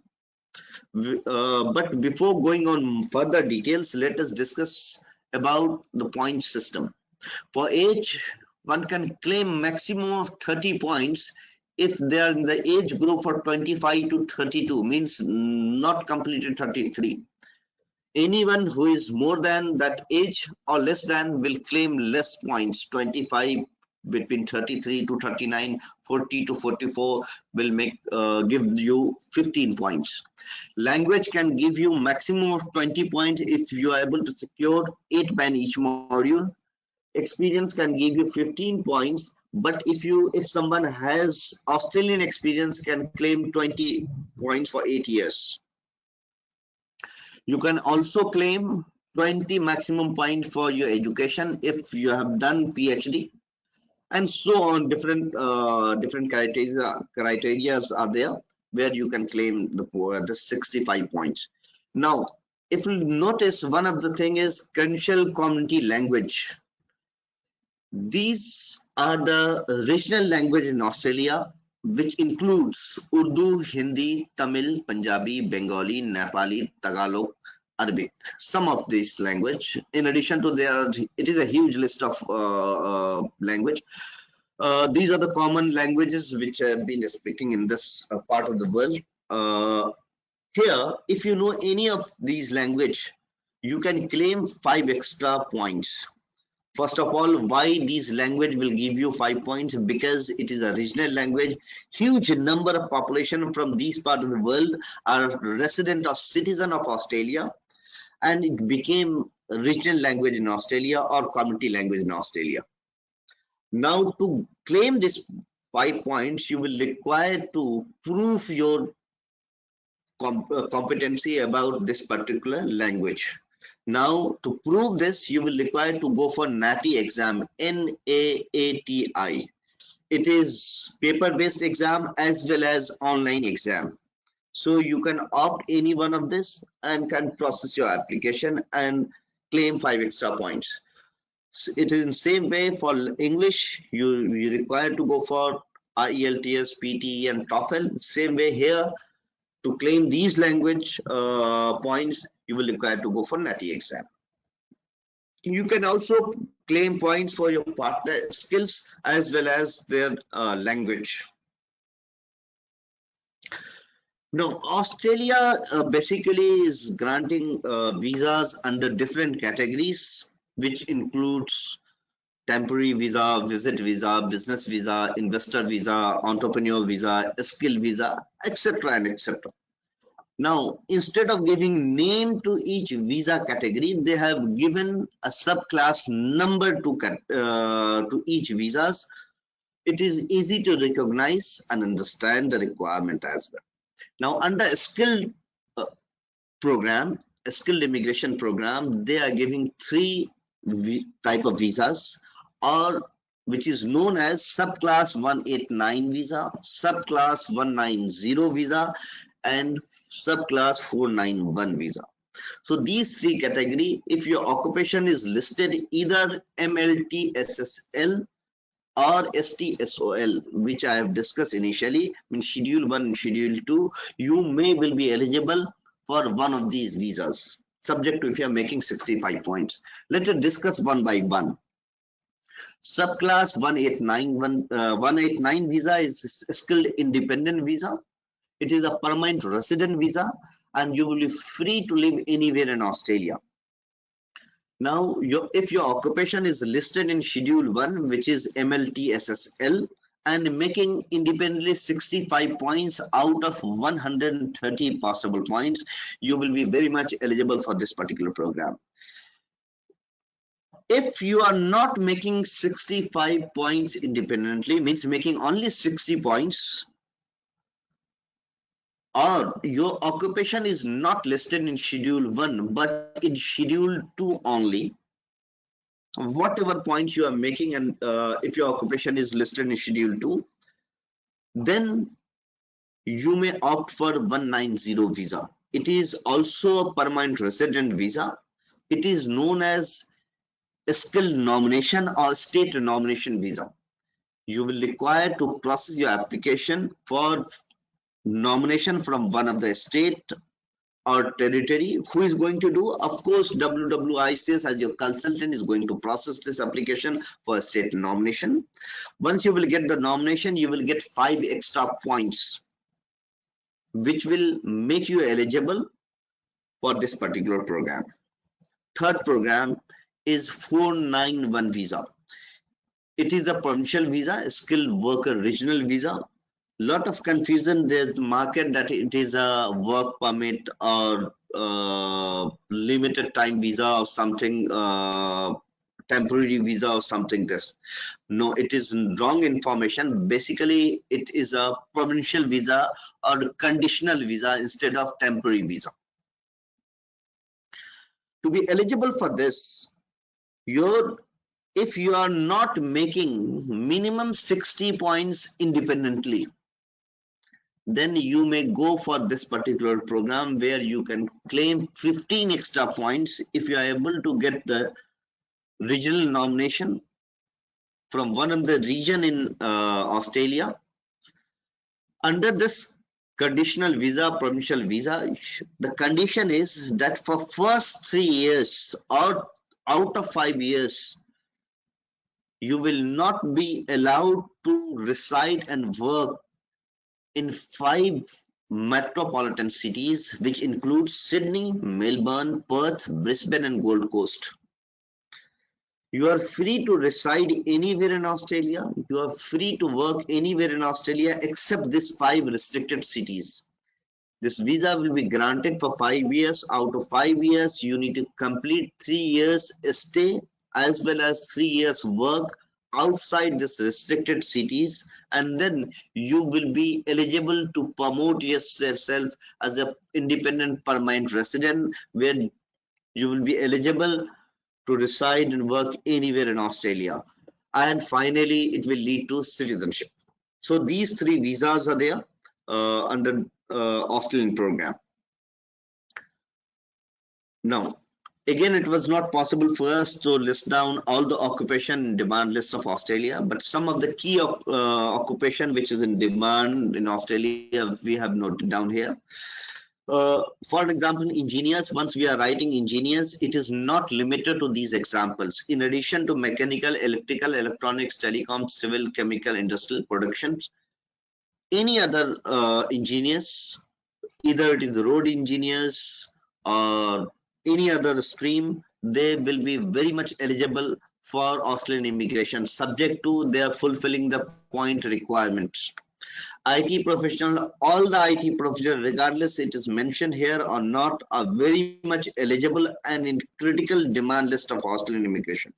But before going on further details, let us discuss about the point system. For age, one can claim maximum of 30 points if they are in the age group for 25 to 32, means not completed 33. Anyone who is more than that age or less than will claim less points. 25 between 33 to 39, 40 to 44 will give you 15 points. Language can give you maximum of 20 points if you are able to secure 8 band each module. Experience can give you 15 points, but if someone has Australian experience, can claim 20 points for 8 years. You can also claim 20 maximum points for your education if you have done PhD, and so on. Different criteria are there where you can claim the 65 points. Now, if you notice, one of the thing is credential community language. These are the regional language in Australia, which includes Urdu, Hindi, Tamil, Punjabi, Bengali, Nepali, Tagalog, Arabic. Some of these language. In addition to it is a huge list of language. These are the common languages which have been speaking in this part of the world. Here, if you know any of these language, you can claim 5 extra points. First of all, why these language will give you 5 points? Because it is a regional language. Huge number of population from these part of the world are resident or citizen of Australia, and it became a regional language in Australia or community language in Australia. Now, to claim this 5 points, you will require to prove your competency about this particular language. Now, to prove this, you will require to go for NAATI exam, NAATI. It is paper-based exam as well as online exam. So you can opt any one of this and can process your application and claim 5 extra points. So it is in same way for English. You require to go for IELTS, PTE, and TOEFL. Same way here. To claim these language points, you will require to go for NAATI exam. You can also claim points for your partner skills as well as their language. Now, Australia basically is granting visas under different categories, which includes temporary visa, visit visa, business visa, investor visa, entrepreneur visa, skill visa, etc. and etc. Now, instead of giving name to each visa category, they have given a subclass number to each visas. It is easy to recognize and understand the requirement as well. Now, under a skilled program, a skilled immigration program, they are giving 3 type of visas, or which is known as subclass 189 visa, subclass 190 visa, and subclass 491 visa. So these 3 category, if your occupation is listed either MLT-SSL or STSOL, which I have discussed initially in Schedule 1 and Schedule 2, you will be eligible for one of these visas, subject to if you are making 65 points. Let us discuss one by one. Subclass 189 visa is a skilled independent visa. It is a permanent resident visa, and you will be free to live anywhere in Australia. Now, if your occupation is listed in Schedule 1, which is MLTSSL, and making independently 65 points out of 130 possible points, you will be very much eligible for this particular program. If you are not making 65 points independently, means making only 60 points, or your occupation is not listed in Schedule 1 but in Schedule 2 only, whatever points you are making, and if your occupation is listed in Schedule 2, then you may opt for 190 visa. It is also a permanent resident visa. It is known as a skill nomination or state nomination visa. You will require to process your application for nomination from one of the state or territory. Who is going to do? Of course, WWICS as your consultant is going to process this application for a state nomination. Once you will get the nomination, you will get 5 extra points, which will make you eligible for this particular program. Third program is 491 visa. It is a provincial visa, a skilled worker regional visa. Lot of confusion. There's the market that it is a work permit or limited time visa or something, temporary visa or something. This, no, it is wrong information. Basically, it is a provincial visa or conditional visa instead of temporary visa. To be eligible for this, if you are not making minimum 60 points independently, then you may go for this particular program where you can claim 15 extra points if you are able to get the regional nomination from one of the region in Australia. Under this conditional visa, provincial visa, the condition is that for first 3 years or out of 5 years, you will not be allowed to reside and work in 5 metropolitan cities, which include Sydney, Melbourne, Perth, Brisbane, and Gold Coast. You are free to reside anywhere in Australia. You are free to work anywhere in Australia except these 5 restricted cities. This visa will be granted for 5 years. Out of 5 years, you need to complete 3 years stay as well as 3 years work outside these restricted cities, and then you will be eligible to promote yourself as an independent permanent resident, where you will be eligible to reside and work anywhere in Australia. And finally, it will lead to citizenship. So these 3 visas are there under Australian program. Now, again, it was not possible for us to list down all the occupation demand lists of Australia, but some of the key occupation which is in demand in Australia, we have noted down here. For an example, engineers, once we are writing engineers, it is not limited to these examples. In addition to mechanical, electrical, electronics, telecom, civil, chemical, industrial productions, any other engineers, either it is road engineers or any other stream, they will be very much eligible for Australian immigration, subject to their fulfilling the point requirements. IT professional, all the IT professionals, regardless it is mentioned here or not, are very much eligible and in critical demand list of Australian immigration.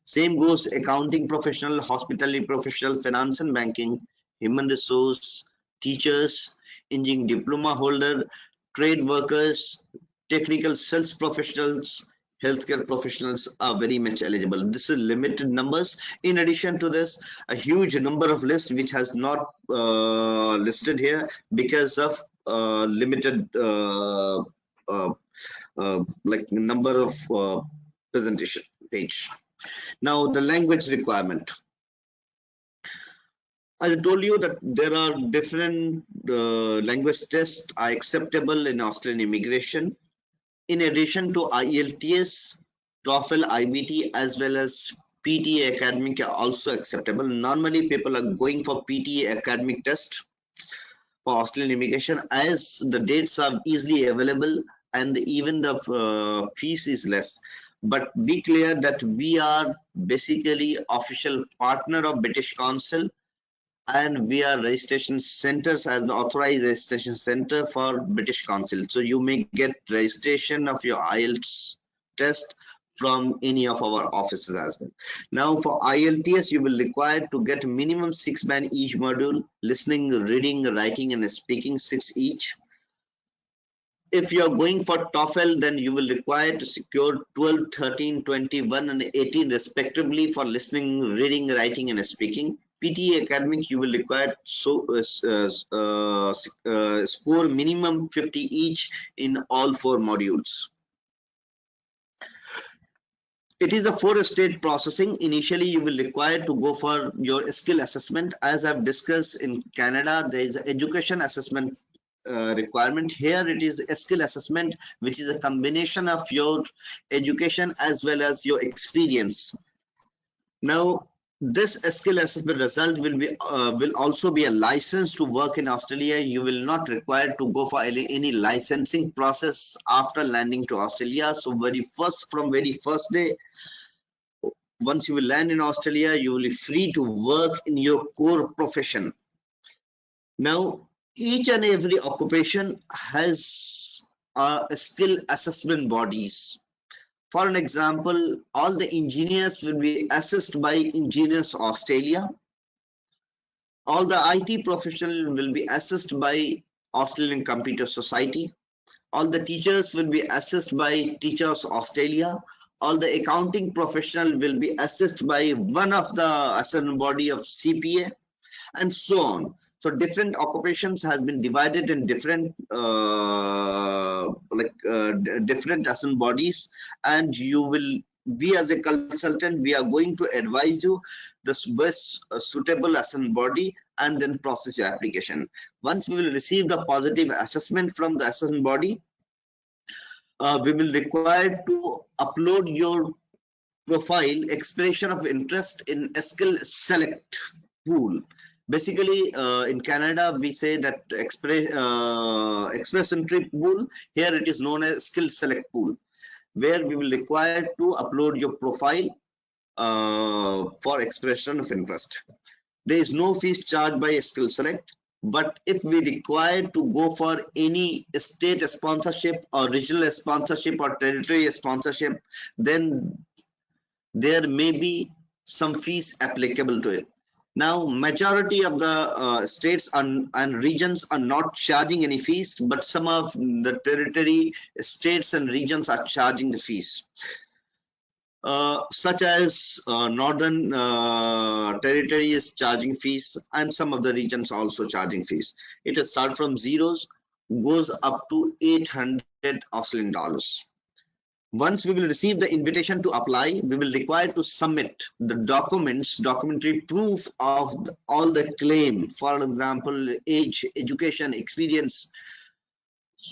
Same goes accounting professional, hospitality professional, finance and banking, human resource, teachers, engineering diploma holder, trade workers, technical sales professionals, healthcare professionals are very much eligible. This is limited numbers. In addition to this, a huge number of lists which has not listed here because of limited like number of presentation page. Now the language requirement. I told you that there are different language tests are acceptable in Australian immigration. In addition to IELTS, TOEFL, IBT, as well as PTE academic are also acceptable. Normally, people are going for PTE academic test for Australian immigration as the dates are easily available and even the fees is less. But be clear that we are basically official partner of British Council, and we are registration centers as the authorized registration center for British Council. So you may get registration of your IELTS test from any of our offices as well. Now for IELTS, you will require to get minimum 6 band each module, listening, reading, writing and speaking 6 each. If you are going for TOEFL, then you will require to secure 12, 13, 21 and 18 respectively for listening, reading, writing and speaking. PTE academic, you will require score minimum 50 each in all 4 modules. It is a 4-stage processing. Initially, you will require to go for your skill assessment. As I've discussed, in Canada, there is an education assessment requirement. Here it is a skill assessment, which is a combination of your education as well as your experience. Now this skill assessment result will also be a license to work in Australia. You will not require to go for any licensing process after landing to Australia. So from very first day, once you will land in Australia, you will be free to work in your core profession. Now each and every occupation has skill assessment bodies. For an example, all the engineers will be assessed by Engineers Australia. All the IT professionals will be assessed by Australian Computer Society. All the teachers will be assessed by Teachers Australia. All the accounting professional will be assessed by one of the assessment body of CPA, and so on. So different occupations has been divided in different different assessment bodies, and we as a consultant, we are going to advise you the best suitable assessment body and then process your application. Once we will receive the positive assessment from the assessment body, we will require to upload your profile expression of interest in a skill select pool. Basically, in Canada, we say that express entry pool. Here it is known as skill select pool, where we will require to upload your profile for expression of interest. There is no fees charged by skill select, but if we require to go for any state sponsorship or regional sponsorship or territory sponsorship, then there may be some fees applicable to it. Now majority of the states and regions are not charging any fees, but some of the territory, states and regions are charging the fees, such as Northern Territory is charging fees, and some of the regions also charging fees. It will start from zeros, goes up to 800 Australian dollars. Once we will receive the invitation to apply, we will require to submit the documentary proof of all the claim. For example, age, education, experience.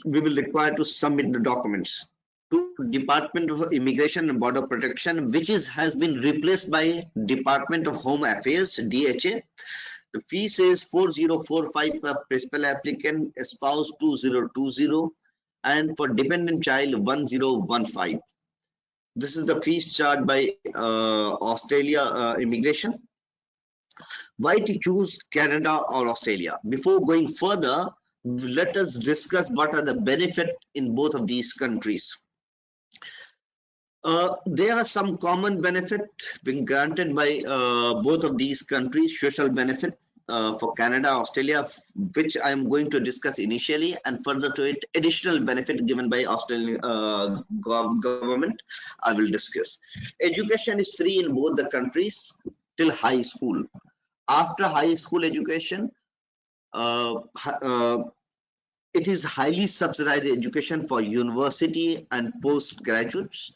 We will require to submit the documents to Department of Immigration and Border Protection, which has been replaced by Department of Home Affairs, DHA. The fees is 4045 per principal applicant, spouse 2020. And for dependent child 1015. This is the fees charged by Australia immigration. Why to choose Canada or Australia? Before going further, let us discuss what are the benefits in both of these countries. There are some common benefits being granted by both of these countries. Social benefit for Canada, Australia, which I am going to discuss initially, and further to it, additional benefit given by Australian government, I will discuss. Education is free in both the countries till high school. After high school education, it is highly subsidized education for university and postgraduates.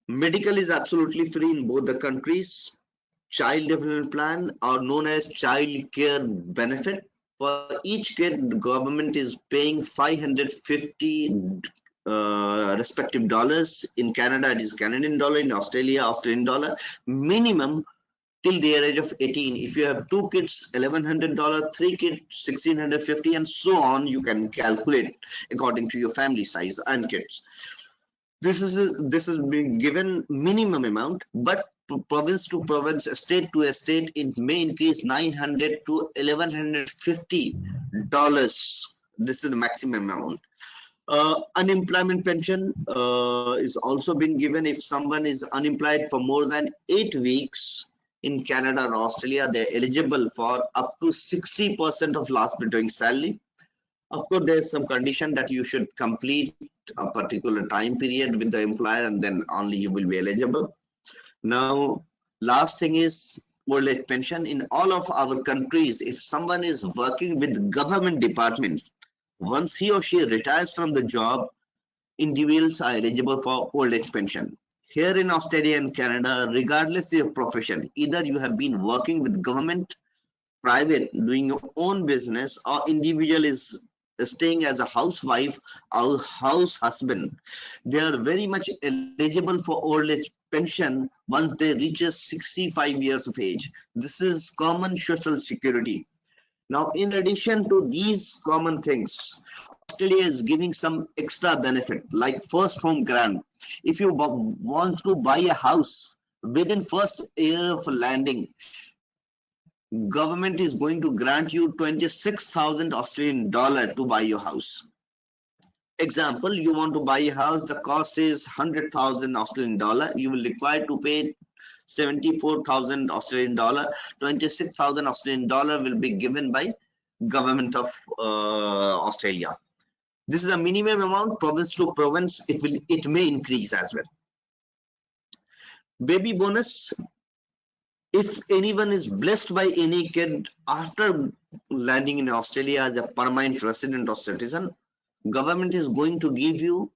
Medical is absolutely free in both the countries. Child development plan are known as child care benefit. For each kid, the government is paying 550 respective dollars. In Canada, it is Canadian dollar. In Australia, Australian dollar. Minimum till the age of 18. If you have 2 kids, $1,100, 3 kids, $1,650, and so on. You can calculate according to your family size and kids. This is being given minimum amount, but province to province, state to state, it may increase 900 to $1,150. This is the maximum amount. Unemployment pension is also been given if someone is unemployed for more than 8 weeks in Canada or Australia. They're eligible for up to 60% of last between salary. Of course, there's some condition that you should complete a particular time period with the employer, and then only you will be eligible. Now, last thing is old age pension. In all of our countries, if someone is working with government department, once he or she retires from the job, individuals are eligible for old age pension. Here in Australia and Canada, regardless of your profession, either you have been working with government, private, doing your own business, or individual is staying as a housewife or house husband, they are very much eligible for old age pension once they reaches 65 years of age. This is common social security. Now, in addition to these common things, Australia is giving some extra benefit like first home grant. If you want to buy a house within first year of landing, government is going to grant you 26,000 Australian dollar to buy your house. Example, you want to buy a house, the cost is 100,000 Australian dollar. You will require to pay 74,000 Australian dollar. 26,000 Australian dollar will be given by government of Australia. This is a minimum amount, province to province. It may increase as well. Baby bonus. If anyone is blessed by any kid after landing in Australia as a permanent resident or citizen, government is going to give you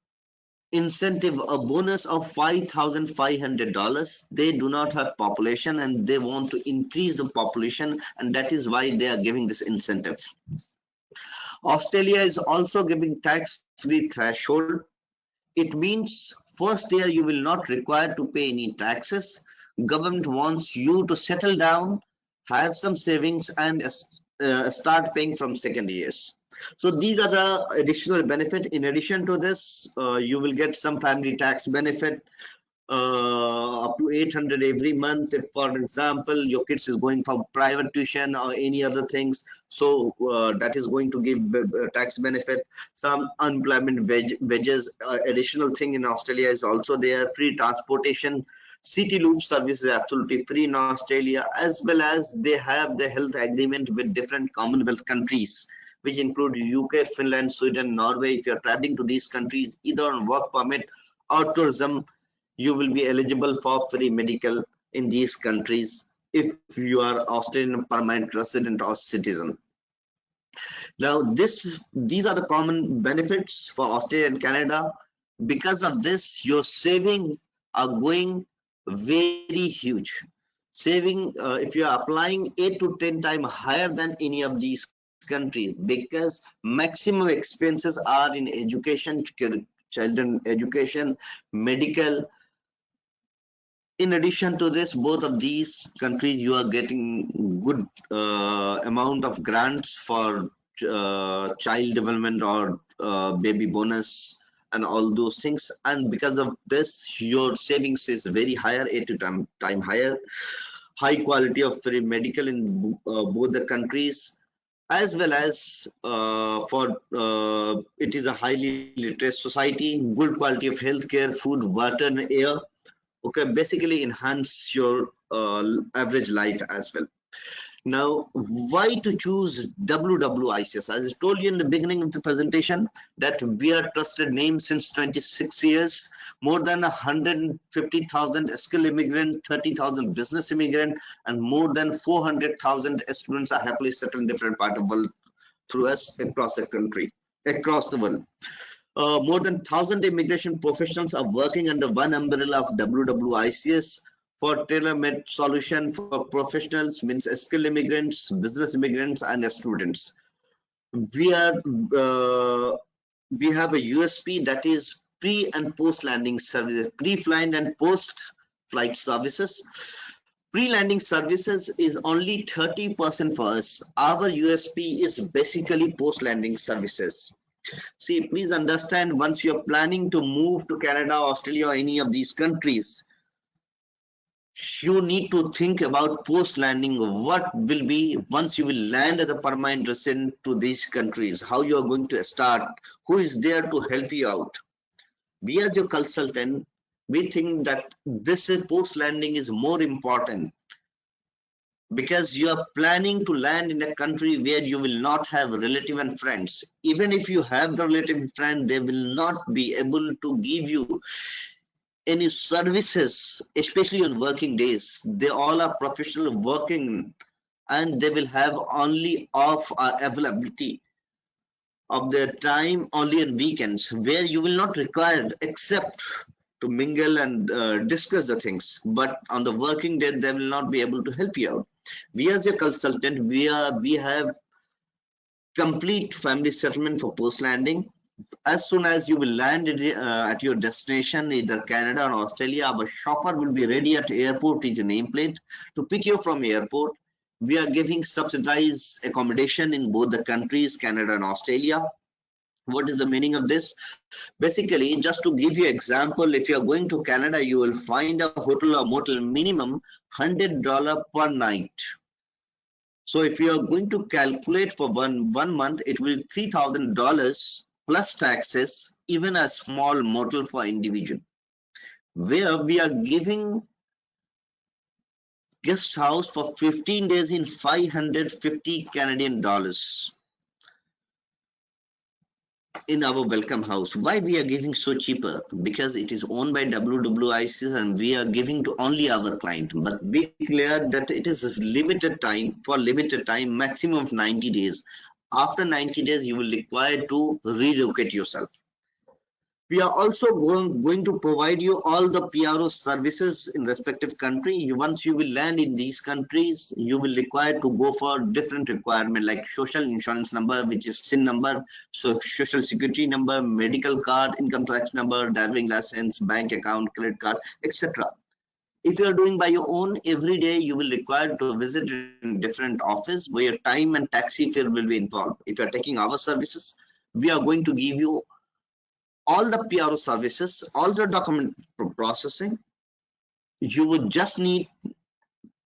incentive, a bonus of $5,500. They do not have population and they want to increase the population, and that is why they are giving this incentive. Australia is also giving tax-free threshold. It means first year you will not require to pay any taxes. Government wants you to settle down, have some savings, and start paying from second years. So these are the additional benefit. In addition to this, you will get some family tax benefit up to 800 every month. If, for example, your kids is going for private tuition or any other things, so that is going to give tax benefit. Some unemployment wages. Additional thing in Australia is also there. Free transportation. City Loop service is absolutely free in Australia, as well as they have the health agreement with different Commonwealth countries, which include UK, Finland, Sweden, Norway. If you're traveling to these countries, either on work permit or tourism, you will be eligible for free medical in these countries if you are Australian permanent resident or citizen. Now, these are the common benefits for Australia and Canada. Because of this, your savings are going very huge. Saving, if you are applying 8 to 10 times higher than any of these countries, because maximum expenses are in education, children education, medical. In addition to this, both of these countries, you are getting good amount of grants for child development or baby bonus and all those things, and because of this your savings is very higher, 8 to 10 times higher. High quality of free medical in both the countries, as well as it is a highly literate society, good quality of healthcare, food, water and air. Okay, basically enhance your average life as well. Now, why to choose WWICS? As I told you in the beginning of the presentation, that we are trusted name since 26 years, more than 150,000 skilled immigrant, 30,000 business immigrant, and more than 400,000 students are happily settled in different parts of the world through us across the country, across the world. More than 1,000 immigration professionals are working under one umbrella of WWICS for tailor-made solution for professionals, means skilled immigrants, business immigrants, and students. We have a USP, that is pre and post landing services, pre-flight and post-flight services. Pre-landing services is only 30% for us. Our USP is basically post-landing services. See, please understand, once you're planning to move to Canada, Australia, or any of these countries, you need to think about post landing. What will be once you will land as a permanent resident to these countries, how you are going to start, who is there to help you out. We as your consultant, we think that this post landing is more important, because you are planning to land in a country where you will not have relative and friends. Even if you have the relative and friend, they will not be able to give you any services, especially on working days. They all are professional working, and they will have only off availability of their time only on weekends, where you will not require except to mingle and discuss the things, but on the working day they will not be able to help you out. We as a consultant, we have complete family settlement for post landing. As soon as you will land at your destination, either Canada or Australia, our chauffeur will be ready at airport, is a nameplate, to pick you from airport. We are giving subsidized accommodation in both the countries, Canada and Australia. What is the meaning of this? Basically, just to give you example, if you are going to Canada, you will find a hotel or motel minimum $100 per night. So if you are going to calculate for one month, it will be $3,000 plus taxes, even a small motel for individual, where we are giving guest house for 15 days in 550 Canadian dollars in our welcome house. Why we are giving so cheaper? Because it is owned by WWIC and we are giving to only our client. But be clear that it is a limited time, for limited time, maximum of 90 days. After 90 days, you will require to relocate yourself. We are also going to provide you all the PRO services in respective country. Once you will land in these countries, you will require to go for different requirement like social insurance number, which is SIN number, so social security number, medical card, income tax number, driving license, bank account, credit card, etc. If you are doing by your own, every day you will require to visit in different office where your time and taxi fare will be involved. If you are taking our services, we are going to give you all the PRO services, all the document processing. You would just need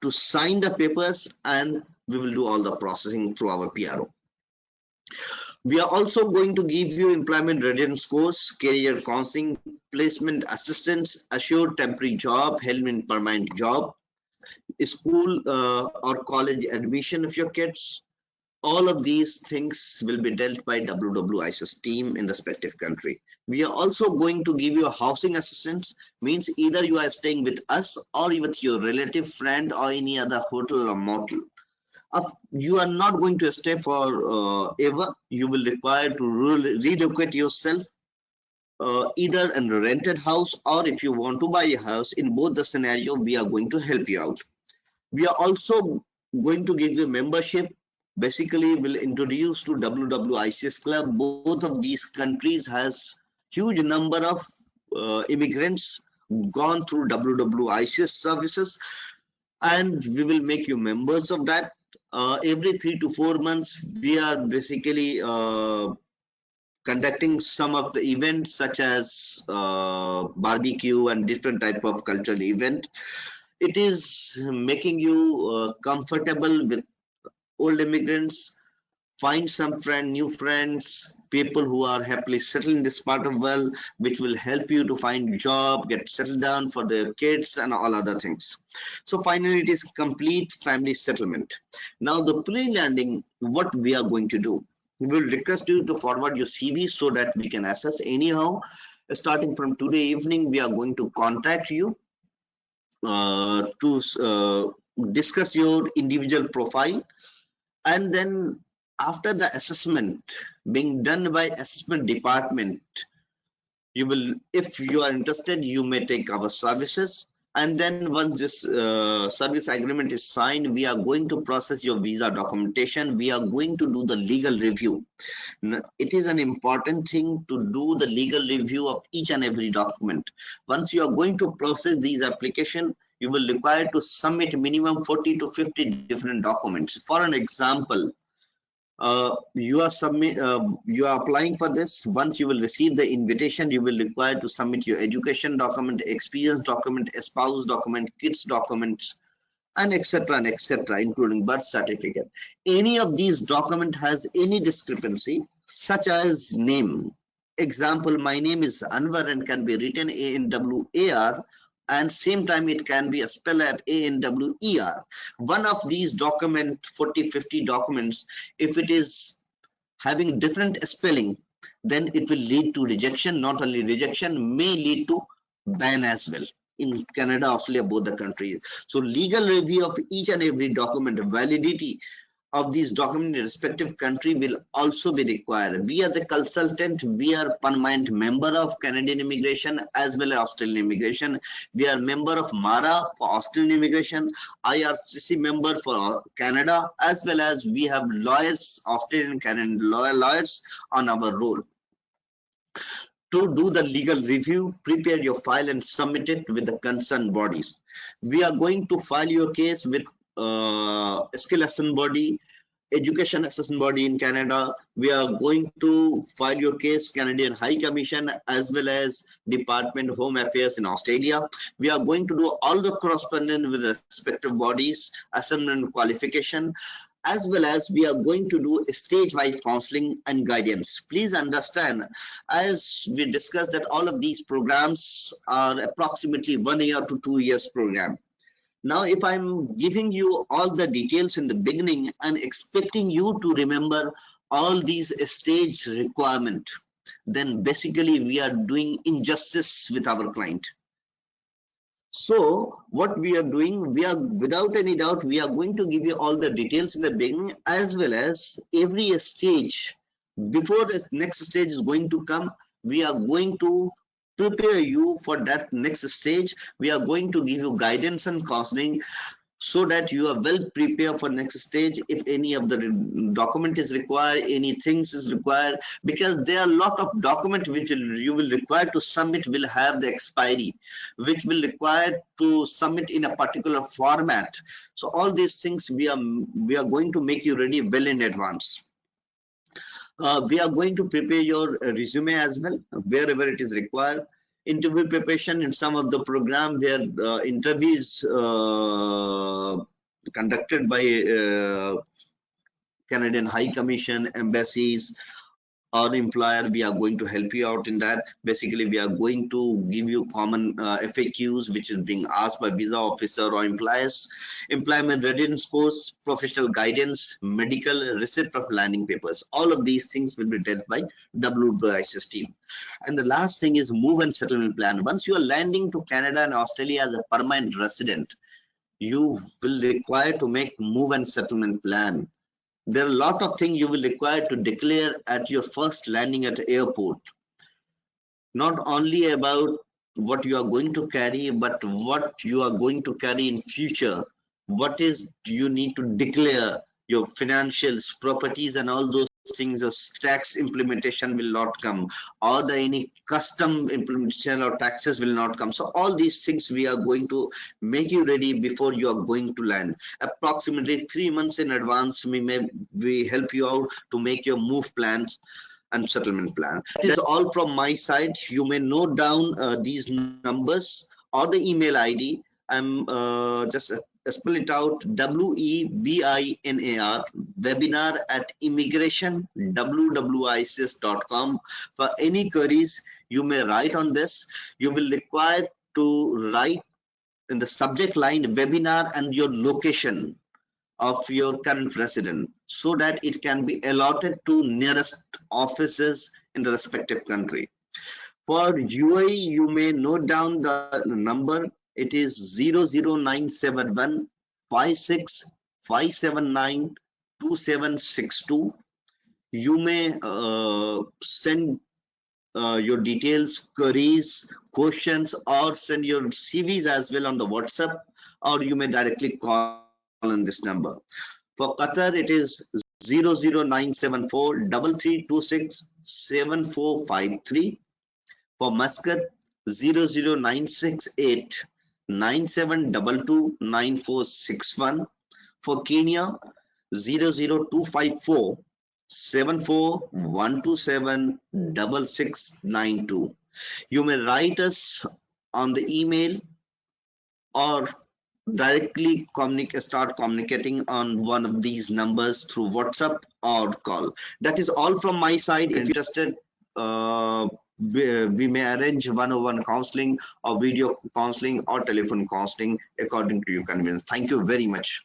to sign the papers and we will do all the processing through our PRO. We are also going to give you employment readiness course, career counseling, placement assistance, assured temporary job, help in permanent job, school or college admission of your kids. All of these things will be dealt by WWIC's team in respective country. We are also going to give you a housing assistance, means either you are staying with us or with your relative, friend, or any other hotel or motel. You are not going to stay for ever. You will require to relocate yourself, either in a rented house or if you want to buy a house. In both the scenario, we are going to help you out. We are also going to give you membership. Basically, will introduce to WWIC's club. Both of these countries has huge number of immigrants gone through WWIC's services, and we will make you members of that. Every 3 to 4 months, we are basically conducting some of the events such as barbecue and different type of cultural event. It is making you comfortable with old immigrants, find some new friends, people who are happily settled in this part of the world, which will help you to find job, get settled down for their kids and all other things. So finally, it is complete family settlement. Now the pre-landing, what we are going to do, we will request you to forward your CV so that we can assess. Anyhow, starting from today evening, we are going to contact you to discuss your individual profile, and then after the assessment being done by assessment department, you will, if you are interested, you may take our services, and then once this service agreement is signed, we are going to process your visa documentation. We are going to do the legal review. It is an important thing to do the legal review of each and every document. Once you are going to process these application, you will require to submit minimum 40 to 50 different documents. For an example, You are applying for this. Once you will receive the invitation, you will require to submit your education document, experience document, spouse document, kids documents, and etc., including birth certificate. Any of these document has any discrepancy, such as name. Example, my name is Anwar and can be written ANWAR, and same time it can be spelled at ANWER. One of these document, 40-50 documents, if it is having different spelling, then it will lead to rejection. Not only rejection, may lead to ban as well in Canada, Australia, both the countries. So legal review of each and every document, validity of these documents in respective country will also be required. We as a consultant, we are permanent member of Canadian immigration as well as Australian immigration. We are member of MARA for Australian immigration, IRCC member for Canada, as well as we have lawyers, Australian and Canadian lawyers on our roll. To do the legal review, prepare your file and submit it with the concerned bodies. We are going to file your case with skill assessment body, education assessment body in Canada. We are going to file your case Canadian High Commission as well as Department of Home Affairs in Australia. We are going to do all the correspondence with respective bodies, assessment and qualification, as well as we are going to do stage-wise counseling and guidance. Please understand, as we discussed, that all of these programs are approximately 1 year to 2 years program. Now, if I'm giving you all the details in the beginning and expecting you to remember all these stage requirement, then basically we are doing injustice with our client. So what we are doing, we are without any doubt, we are going to give you all the details in the beginning as well as every stage. Before the next stage is going to come, we are going to prepare you for that next stage. We are going to give you guidance and counseling so that you are well prepared for next stage. If any of the document is required, any things is required, because there are a lot of document which you will require to submit will have the expiry, which will require to submit in a particular format. So all these things we are going to make you ready well in advance. We are going to prepare your resume as well wherever it is required. Interview preparation in some of the program where interviews conducted by Canadian High Commission, embassies, or employer, we are going to help you out in that. Basically, we are going to give you common FAQs which is being asked by visa officer or employers, employment readiness course, professional guidance, medical, receipt of landing papers. All of these things will be dealt by WISS team. And the last thing is move and settlement plan. Once you are landing to Canada and Australia as a permanent resident, you will require to make move and settlement plan. There are a lot of things you will require to declare at your first landing at the airport. Not only about what you are going to carry, but what you are going to carry in future. What is you need to declare, your financials, properties, and all those things. Of tax implementation will not come, or the any custom implementation or taxes will not come. So all these things we are going to make you ready before you are going to land. Approximately 3 months in advance, we help you out to make your move plans and settlement plan. That is all from my side. You may note down these numbers or the email ID. I'm just spell it out: WEBINAR, webinar at immigration.wwiss.com. For any queries, you may write on this. You will require to write in the subject line webinar and your location of your current resident, so that it can be allotted to nearest offices in the respective country. For UAE, you may note down the number. It is 00971 56579 2762. You may send your details, queries, questions, or send your CVs as well on the WhatsApp, or you may directly call on this number. For Qatar, it is 00974 3326 7453. For Muscat, 00968 9722 9461. For Kenya, 00254 74-127-6692. You may write us on the email or directly start communicating on one of these numbers through WhatsApp or call. That is all from my side. If you're interested, we may arrange one-on-one counseling or video counseling or telephone counseling according to your convenience. Thank you very much.